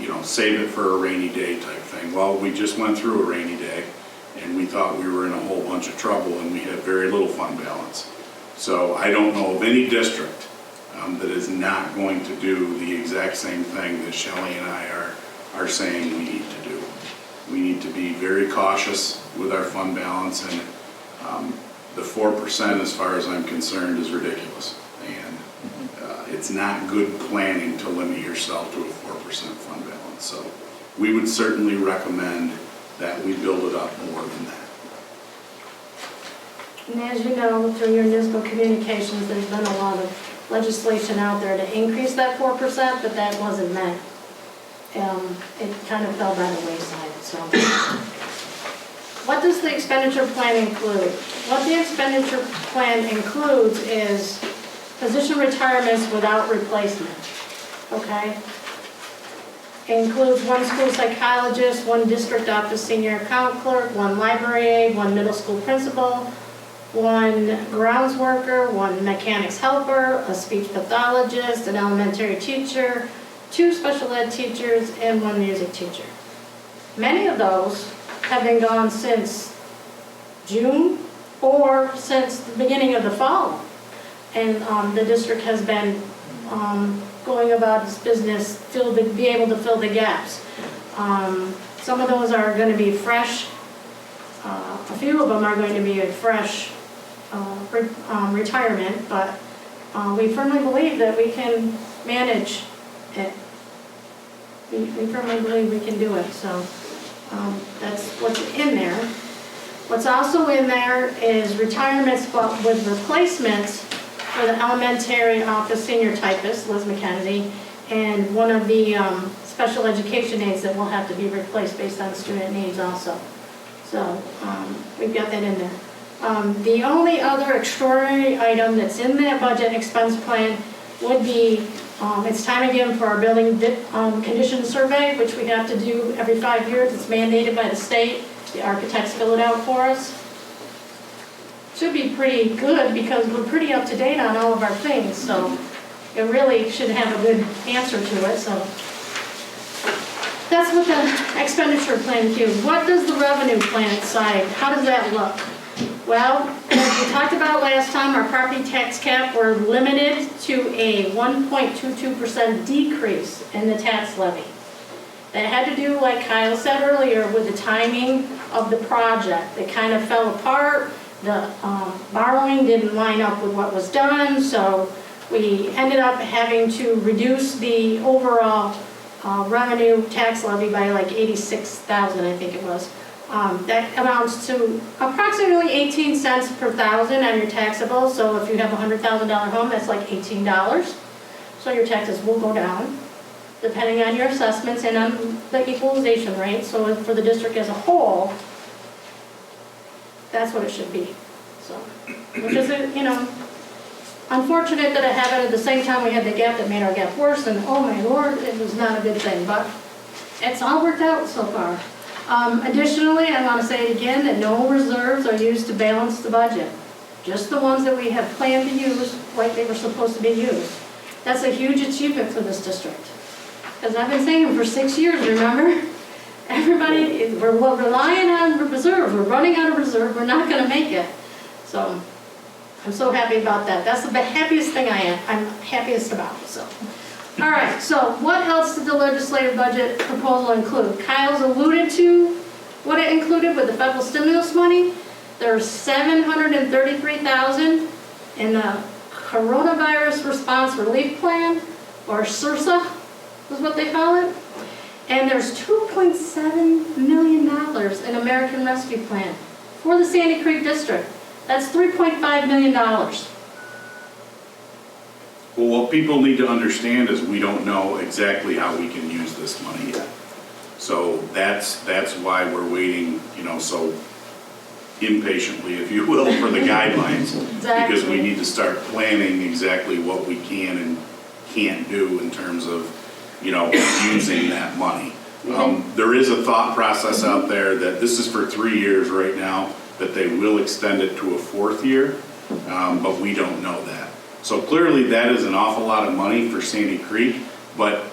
you know, save it for a rainy day type thing. Well, we just went through a rainy day, and we thought we were in a whole bunch of trouble, and we had very little fund balance. So I don't know of any district that is not going to do the exact same thing that Shelley and I are saying we need to do. We need to be very cautious with our fund balance, and the 4%, as far as I'm concerned, is ridiculous. And it's not good planning to limit yourself to a 4% fund balance. So we would certainly recommend that we build it up more than that. And as you know, through your municipal communications, there's been a lot of legislation out there to increase that 4%, but that wasn't met. It kind of fell by the wayside. So, what does the expenditure plan include? What the expenditure plan includes is position retirements without replacement. Okay? It includes one school psychologist, one district office senior account clerk, one library aide, one middle school principal, one grounds worker, one mechanics helper, a speech pathologist, an elementary teacher, 2 special ed teachers, and 1 music teacher. Many of those have been gone since June or since the beginning of the fall. And the district has been going about its business, be able to fill the gaps. Some of those are going to be fresh. A few of them are going to be a fresh retirement, but we firmly believe that we can manage it. We firmly believe we can do it, so that's what's in there. What's also in there is retirements, but with replacements for the elementary office senior typist, Liz McKenzie, and one of the special education aides that will have to be replaced based on student needs also. So we've got that in there. The only other extraordinary item that's in that budget expense plan would be it's time again for our building condition survey, which we have to do every 5 years. It's mandated by the state. The architects fill it out for us. Should be pretty good because we're pretty up to date on all of our things, so it really should have a good answer to it. So that's what the expenditure plan includes. What does the revenue plan side, how does that look? Well, as we talked about last time, our property tax cap, we're limited to a 1.22% decrease in the tax levy. That had to do, like Kyle said earlier, with the timing of the project. It kind of fell apart. The borrowing didn't line up with what was done, so we ended up having to reduce the overall revenue tax levy by like $86,000, I think it was. That amounts to approximately 18 cents per thousand on your taxable. So if you have a $100,000 home, that's like $18. So your taxes will go down, depending on your assessments and on the equalization rate. So for the district as a whole, that's what it should be. So, which is, unfortunate that it happened at the same time we had the gap that made our gap worse, and oh my Lord, it was not a good thing, but it's all worked out so far. Additionally, I want to say it again, that no reserves are used to balance the budget. Just the ones that we have planned to use like they were supposed to be used. That's a huge achievement for this district. Because I've been saying for 6 years, remember? Everybody, we're relying on reserve, we're running out of reserve, we're not going to make it. So, I'm so happy about that. That's the happiest thing I'm happiest about. So, all right. So, what else did the legislative budget proposal include? Kyle's alluded to what it included with the federal stimulus money. There's $733,000 in the Coronavirus Response Relief Plan, or CRSA, is what they call it. And there's $2.7 million in American Rescue Plan for the Sandy Creek District. That's $3.5 million. Well, what people need to understand is we don't know exactly how we can use this money yet. So that's why we're waiting, so impatiently, if you will, for the guidelines. Exactly. Because we need to start planning exactly what we can and can't do in terms of, using that money. There is a thought process out there that this is for 3 years right now, that they will extend it to a 4th year, but we don't know that. So clearly that is an awful lot of money for Sandy Creek, but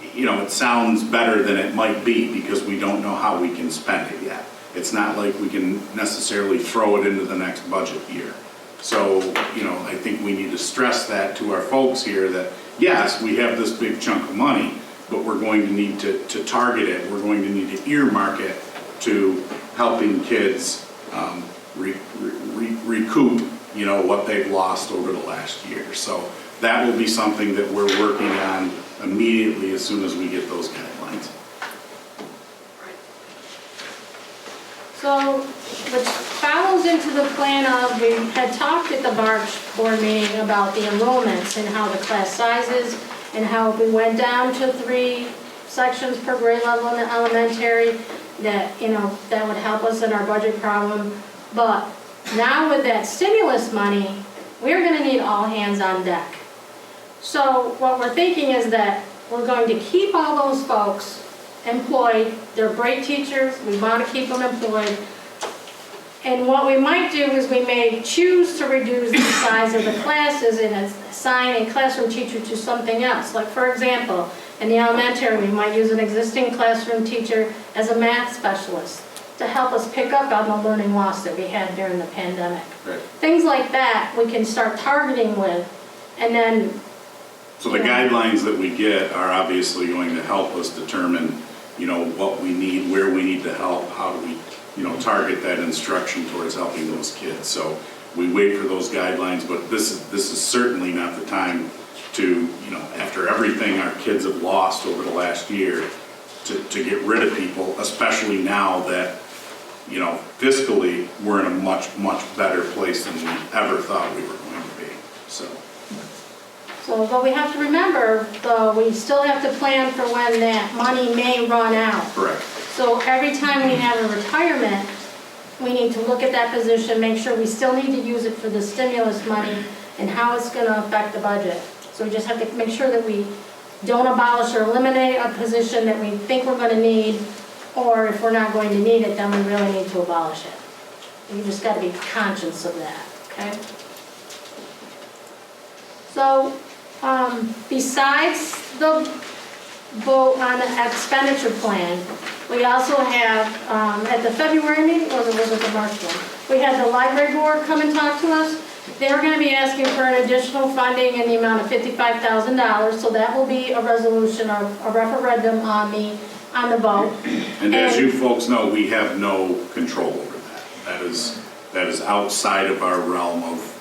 it sounds better than it might be because we don't know how we can spend it yet. It's not like we can necessarily throw it into the next budget year. So, I think we need to stress that to our folks here that, yes, we have this big chunk of money, but we're going to need to target it. We're going to need to earmark it to helping kids recoup, what they've lost over the last year. So that will be something that we're working on immediately as soon as we get those guidelines. So, which follows into the plan of, we had talked at the March board meeting about the enrollments and how the class sizes, and how if we went down to 3 sections per grade level in the elementary, that, that would help us in our budget problem. But now with that stimulus money, we're going to need all hands on deck. So what we're thinking is that we're going to keep all those folks employed. They're great teachers. We want to keep them employed. And what we might do is we may choose to reduce the size of the classes and assign a classroom teacher to something else. Like, for example, in the elementary, we might use an existing classroom teacher as a math specialist to help us pick up on the learning loss that we had during the pandemic. Right. Things like that we can start targeting with, and then... So the guidelines that we get are obviously going to help us determine, what we need, where we need to help, how do we, target that instruction towards helping those kids. So we wait for those guidelines, but this is certainly not the time to, after everything our kids have lost over the last year, to get rid of people, especially now that, fiscally, we're in a much, much better place than we ever thought we were going to be, So, but we have to remember, though, we still have to plan for when that money may run out. correct. So every time we have a retirement, we need to look at that position, make sure we still need to use it for the stimulus money and how it's going to affect the budget. So we just have to make sure that we don't abolish or eliminate a position that we think we're going to need, or if we're not going to need it, then we really need to abolish it. You just got to be conscious of that, okay? So, besides the vote on the expenditure plan, We also have, at the February meeting, or was it the March one? We had the library board come and talk to us. They're gonna be asking for an additional funding in the amount of $55,000, so that will be a resolution, or a referendum on the vote. And as you folks know, we have no control over that. That is outside of our realm of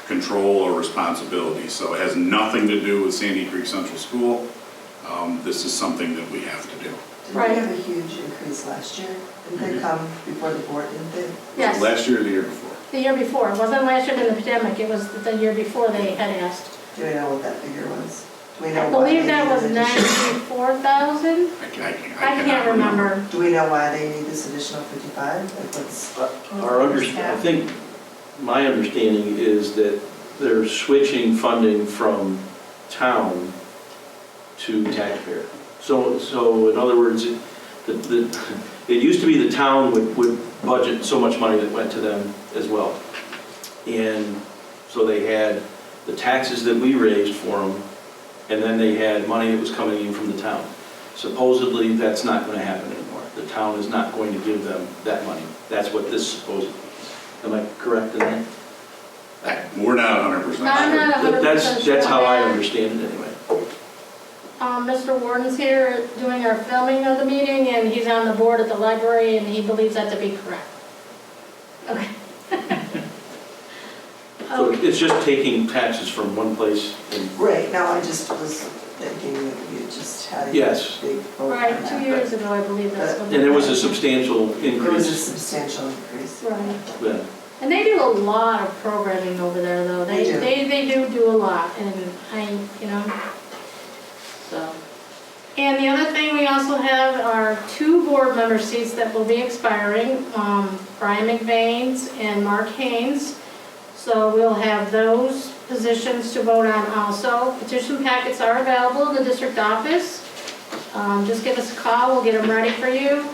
control or responsibility. So it has nothing to do with Sandy Creek Central School. This is something that we have to do. Did we have a huge increase last year? Didn't they come before the board, didn't they? Yes. Last year or the year before? The year before. It wasn't last year in the pandemic, it was the year before they had asked. Do we know what that figure was? Do we know I why believe they that need was this additional- 94,000. I I cannot can't remember. Do we know why they need this additional 55? Like what's? I think, my understanding is that they're switching funding from town to taxpayer. So in other words, it used to be the town would budget so much money that went to them as well. And so they had the taxes that we raised for them, and then they had money that was coming in from the town. Supposedly, that's not going to happen anymore. The town is not going to give them that money. That's what this supposedly is. Am I correct in that? We're not 100% sure. I'm not 100% sure. That's how I on that. understand it anyway. Mr. Warden's here doing our filming of the meeting, and he's on the board at the library, and he believes that to be correct. Okay. So it's just taking taxes from one place and, Right, now I just was thinking that we had just had a Yes. big vote on Right, that, 2 years ago, I believe that's what. and it was a substantial but It was a increase. substantial increase. Right. Yeah. And they do a lot of programming over there, though. They do. They do a lot, and so. And the other thing we also have are 2 board member seats that will be expiring, Brian McVain's and Mark Haynes. So we'll have those positions to vote on also. Petition packets are available in the district office. Just give us a call, we'll get them ready for you.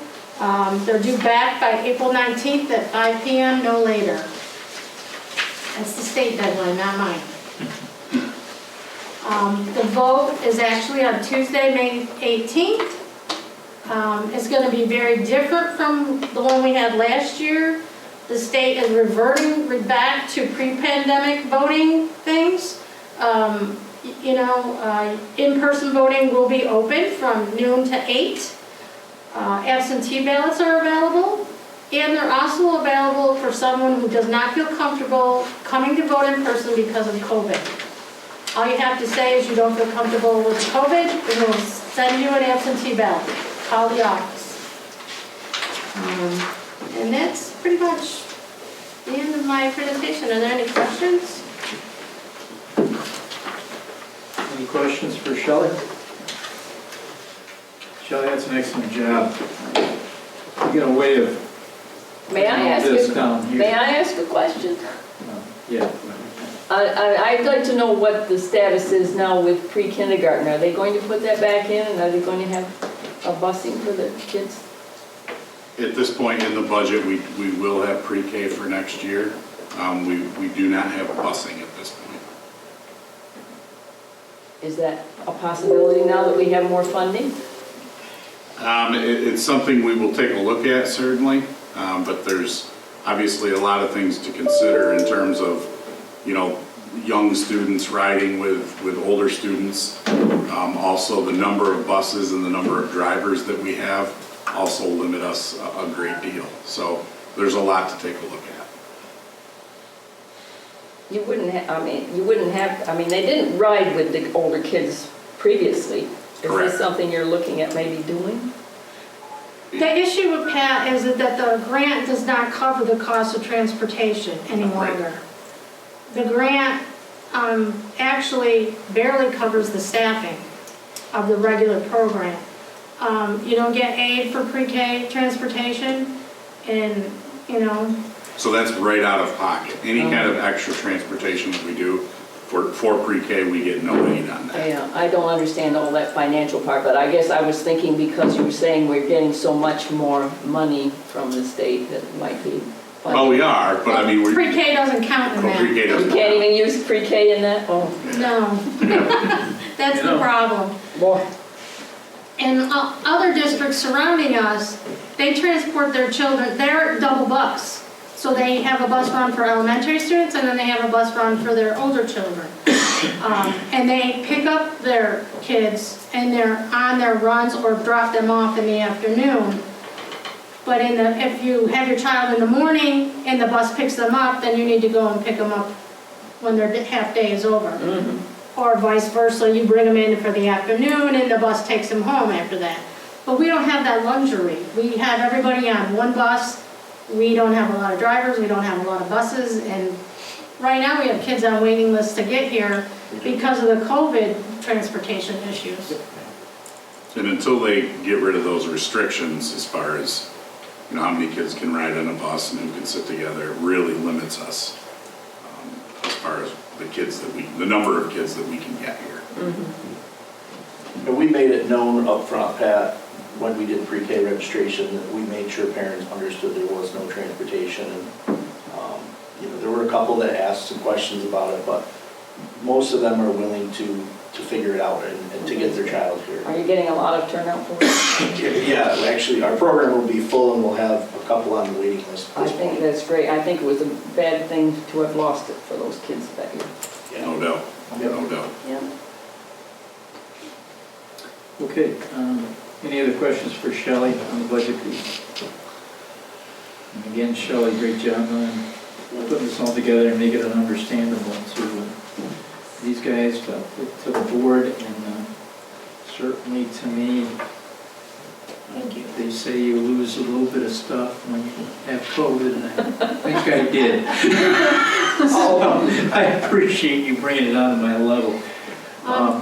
They're due back by April 19th at 5 p.m., no later. That's the state deadline, not mine. The vote is actually on Tuesday, May 18th. It's going to be very different from the one we had last year. The state is reverting back to pre-pandemic voting things. In-person voting will be open from noon to 8. Absentee ballots are available, and they're also available for someone who does not feel comfortable coming to vote in person because of COVID. All you have to say is you don't feel comfortable with COVID, and we'll send you an absentee ballot. Call the office. And that's pretty much the end of my presentation. Are there any questions? Any questions for Shelley? Shelley, that's an excellent job. You get a way of May I ask this a, down here. may I ask a question? Yeah. I'd like to know what the status is now with pre-kindergarten. Are they going to put that back in, and are they going to have a busing for the kids? At this point in the budget, we will have pre-K for next year. We do not have busing at this point. Is that a possibility now that we have more funding? It's something we will take a look at, certainly, but there's obviously a lot of things to consider in terms of, young students riding with older students. Also, the number of buses and the number of drivers that we have also limit us a great deal. So there's a lot to take a look at. You wouldn't have, they didn't ride with the older kids previously. Is Correct. this something you're looking at maybe doing? The issue with Pat is that the grant does not cover the cost of transportation any longer. The grant actually barely covers the staffing of the regular program. You don't get aid for pre-K transportation, and So that's right out of pocket. Any kind of extra transportation that we do for pre-K, we get no aid on that. I don't understand all that financial part, but I guess I was thinking because you were saying we're getting so much more money from the state that it might be. Well, we are, but we're. Pre-K doesn't count in that. Pre-K You doesn't. can't even use pre-K in that? Oh, No, that's the problem. boy. And other districts surrounding us, they transport their children, they're double bus. So they have a bus run for elementary students and then they have a bus run for their older children. And they pick up their kids and they're on their runs or drop them off in the afternoon. But if you have your child in the morning and the bus picks them up, then you need to go and pick them up when their half day is over. Or vice versa, you bring them in for the afternoon and the bus takes them home after that. But we don't have that luxury. We have everybody on one bus. We don't have a lot of drivers, we don't have a lot of buses, and right now we have kids on waiting lists to get here because of the COVID transportation issues. And until they get rid of those restrictions as far as, you know, how many kids can ride on a bus and who can sit together, it really limits us as far as the number of kids that we can get here. And we made it known up front, Pat, when we did pre-K registration, that we made sure parents understood there was no transportation. And, you know, there were a couple that asked some questions about it, but most of them are willing to figure it out and to get their child here. Are you getting a lot of turnout for it? Yeah, actually, our program will be full and we'll have a couple on the waiting list at I this think point. that's great. I think it was a bad thing to have lost it for those kids that year. Yeah. No doubt, no doubt. Yeah. Okay, any other questions for Shelley on the budget piece? And again, Shelley, great job on putting this all together and making it understandable to these guys, to the board, and certainly to me. Thank you. They say you lose a little bit of stuff when you have COVID, and I think I did. So I appreciate you bringing it on to my level.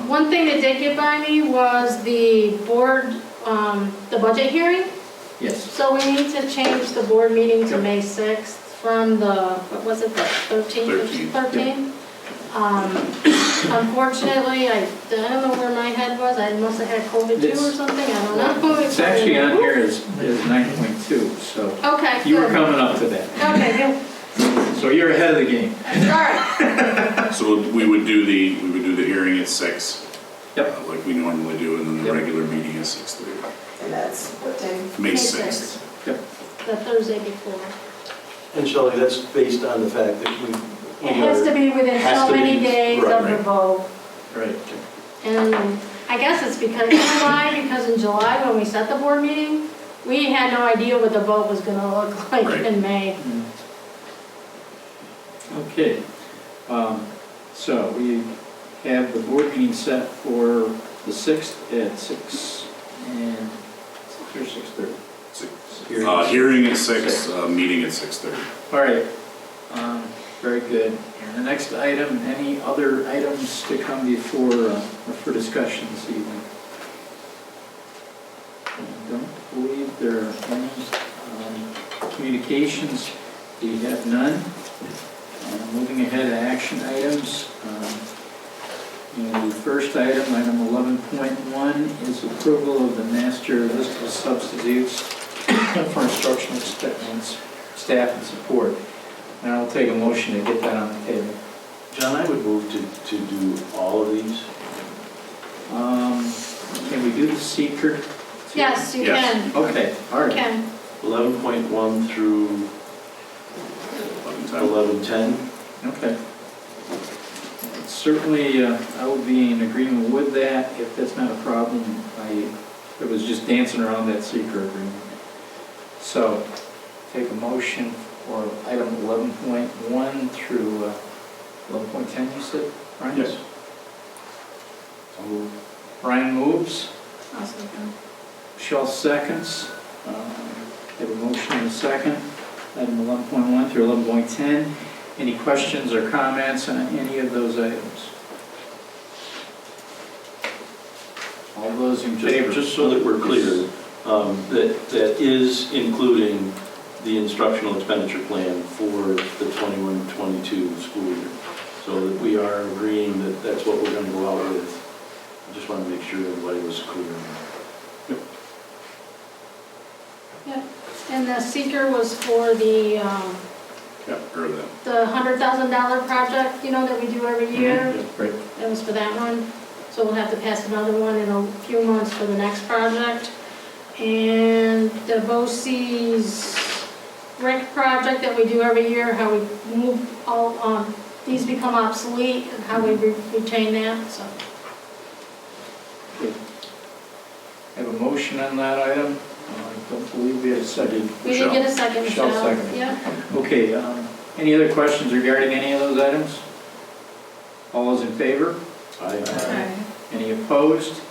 One thing that did get by me was the board, the budget hearing. Yes. So we need to change the board meeting to May 6th from the, what was it, the 13th? 13th. Unfortunately, I don't know where my head was. I must have had COVID too or something. I don't know. It's actually on here as 9.2, so Okay, you were good. coming up to that. Okay, good. So you're ahead of the game. All right. So we would do the hearing at 6. Yep. Like we normally do, and then the Yep. regular meeting is 6:30. And that's what day? May May 6th. The Thursday before. And Shelley, that's based on the fact that It has to be within Has so to be, many days right, of the right. vote. Right. And I guess it's because, you know why? Because in July, when we set the board meeting, we had no idea what the vote was gonna look like Right. in May. Okay. So we have the board meeting set for the 6th at 6 and 6:30. Hearing at 6, meeting at 6:30. All right. Very good. And the next item, any other items to come before for discussion this evening? I don't believe there are any communications. We have none. Moving ahead to action items. And the first item, item 11.1, is approval of the master list of substitutes for instructional staff and support. And I'll take a motion to get that on the table. John, I would move to do all of these. Can we do the seeker? Yes, you Yes. can. Okay, all You right. can. 11.1 through 11:10. Okay. Certainly, I would be in agreement with that if that's not a problem. I was just dancing around that seeker agreement. So, take a motion for item 11.1 through 11.10, you said, Brian? Yes. Brian moves, I'll second. Michelle seconds. Have a motion and a second, item 11.1 through 11.10. Any questions or comments on any of those items? All those in favor? Just so that we're clear, that is including the instructional expenditure plan for the 21-22 school year. So that we are agreeing that that's what we're going to go out with. I just want to make sure everybody was clear on that. Yep. And the seeker was for the Or the $100,000 project, you know, that we do every year. Right. It was for that one. So so we'll have to pass another one in a few months for the next project. And the BOCES rec project that we do every year, how we move all, these become obsolete, and how we retain that, so. Have a motion on that item? I don't believe we have a second. We didn't get a second, Michelle Michelle. seconded. Yeah. Okay, any other questions regarding any of those items? All those in favor? Okay. Any opposed?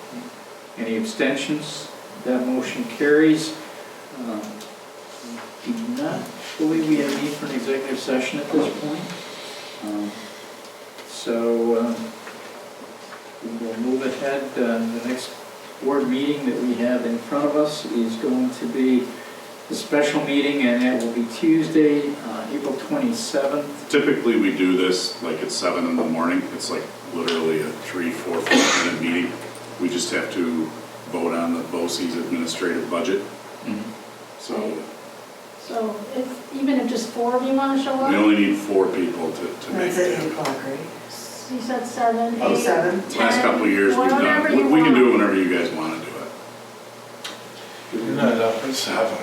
Any abstentions? That motion carries. Do not believe we have need for an executive session at this point. So we will move ahead. The next board meeting that we have in front of us is going to be a special meeting, and it will be Tuesday, April 27th. Typically, we do this like at 7 in the morning. It's like literally a 3-4 minute meeting. We just have to vote on the BOCES administrative budget. So So even if just 4 of you want to show we up, only need 4 people to make That's at it 8 happen. o'clock, right? you said 7, 8, Oh, 7? 10. Last couple of years, we've whatever done, you we can want. do it whenever you guys want to do it. You're not up at 7.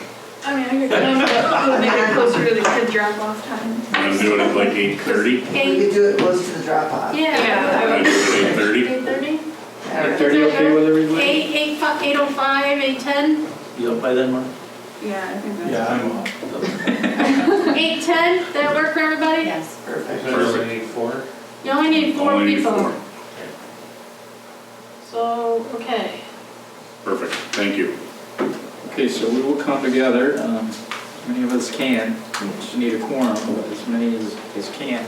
I mean, I could make it closer to the kid drop-off time. I'm gonna do it at like 8:30. We could do it close to the drop-off. Yeah. I do it at 8:30. 8:30? 8:30 okay with everybody? 8:05, 8:10? You up by then, Mark? Yeah, I think that's. Yeah, I'm up. 8:10, that work for everybody? Yes. Perfect. Perfect. Need 4? You only need 4 Only need people. 4. So, okay. Perfect, thank you. Okay, so we will come together, as many of us can, we just need a quorum, but as many as can,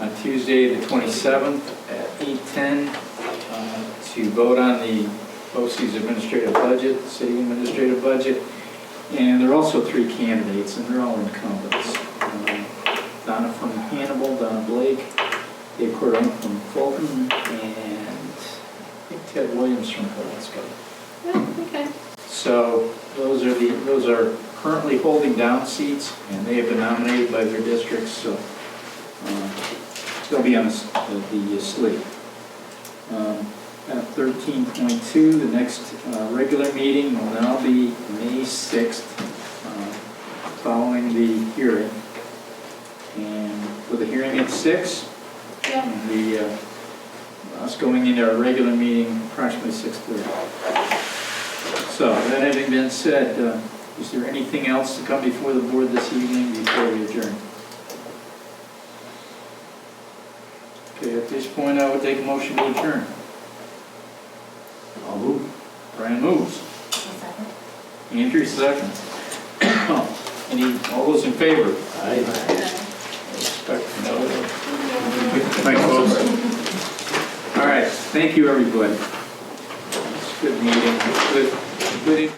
on Tuesday, the 27th at 8:10 to vote on the BOCES administrative budget, the city administrative budget. And there are also 3 candidates, and they're all incumbents. Donna from Hannibal, Donna Blake, Dave Cordon from Fulton, and I think Ted Williams from Pulaski. Yeah, okay. So those are currently holding down seats, and they have been nominated by their districts, so they'll be on the slate. At 13.2, the next regular meeting will now be May 6th, following the hearing. And with the hearing at 6, Yeah. and us going into our regular meeting approximately 6:30. So, that having been said, is there anything else to come before the board this evening before we adjourn? Okay, at this point, I would take a motion to adjourn. I'll move. Brian moves. Andrew seconds. All those in favor? Aye. No. Thanks, folks. All right, thank you, everybody. It's a good meeting, good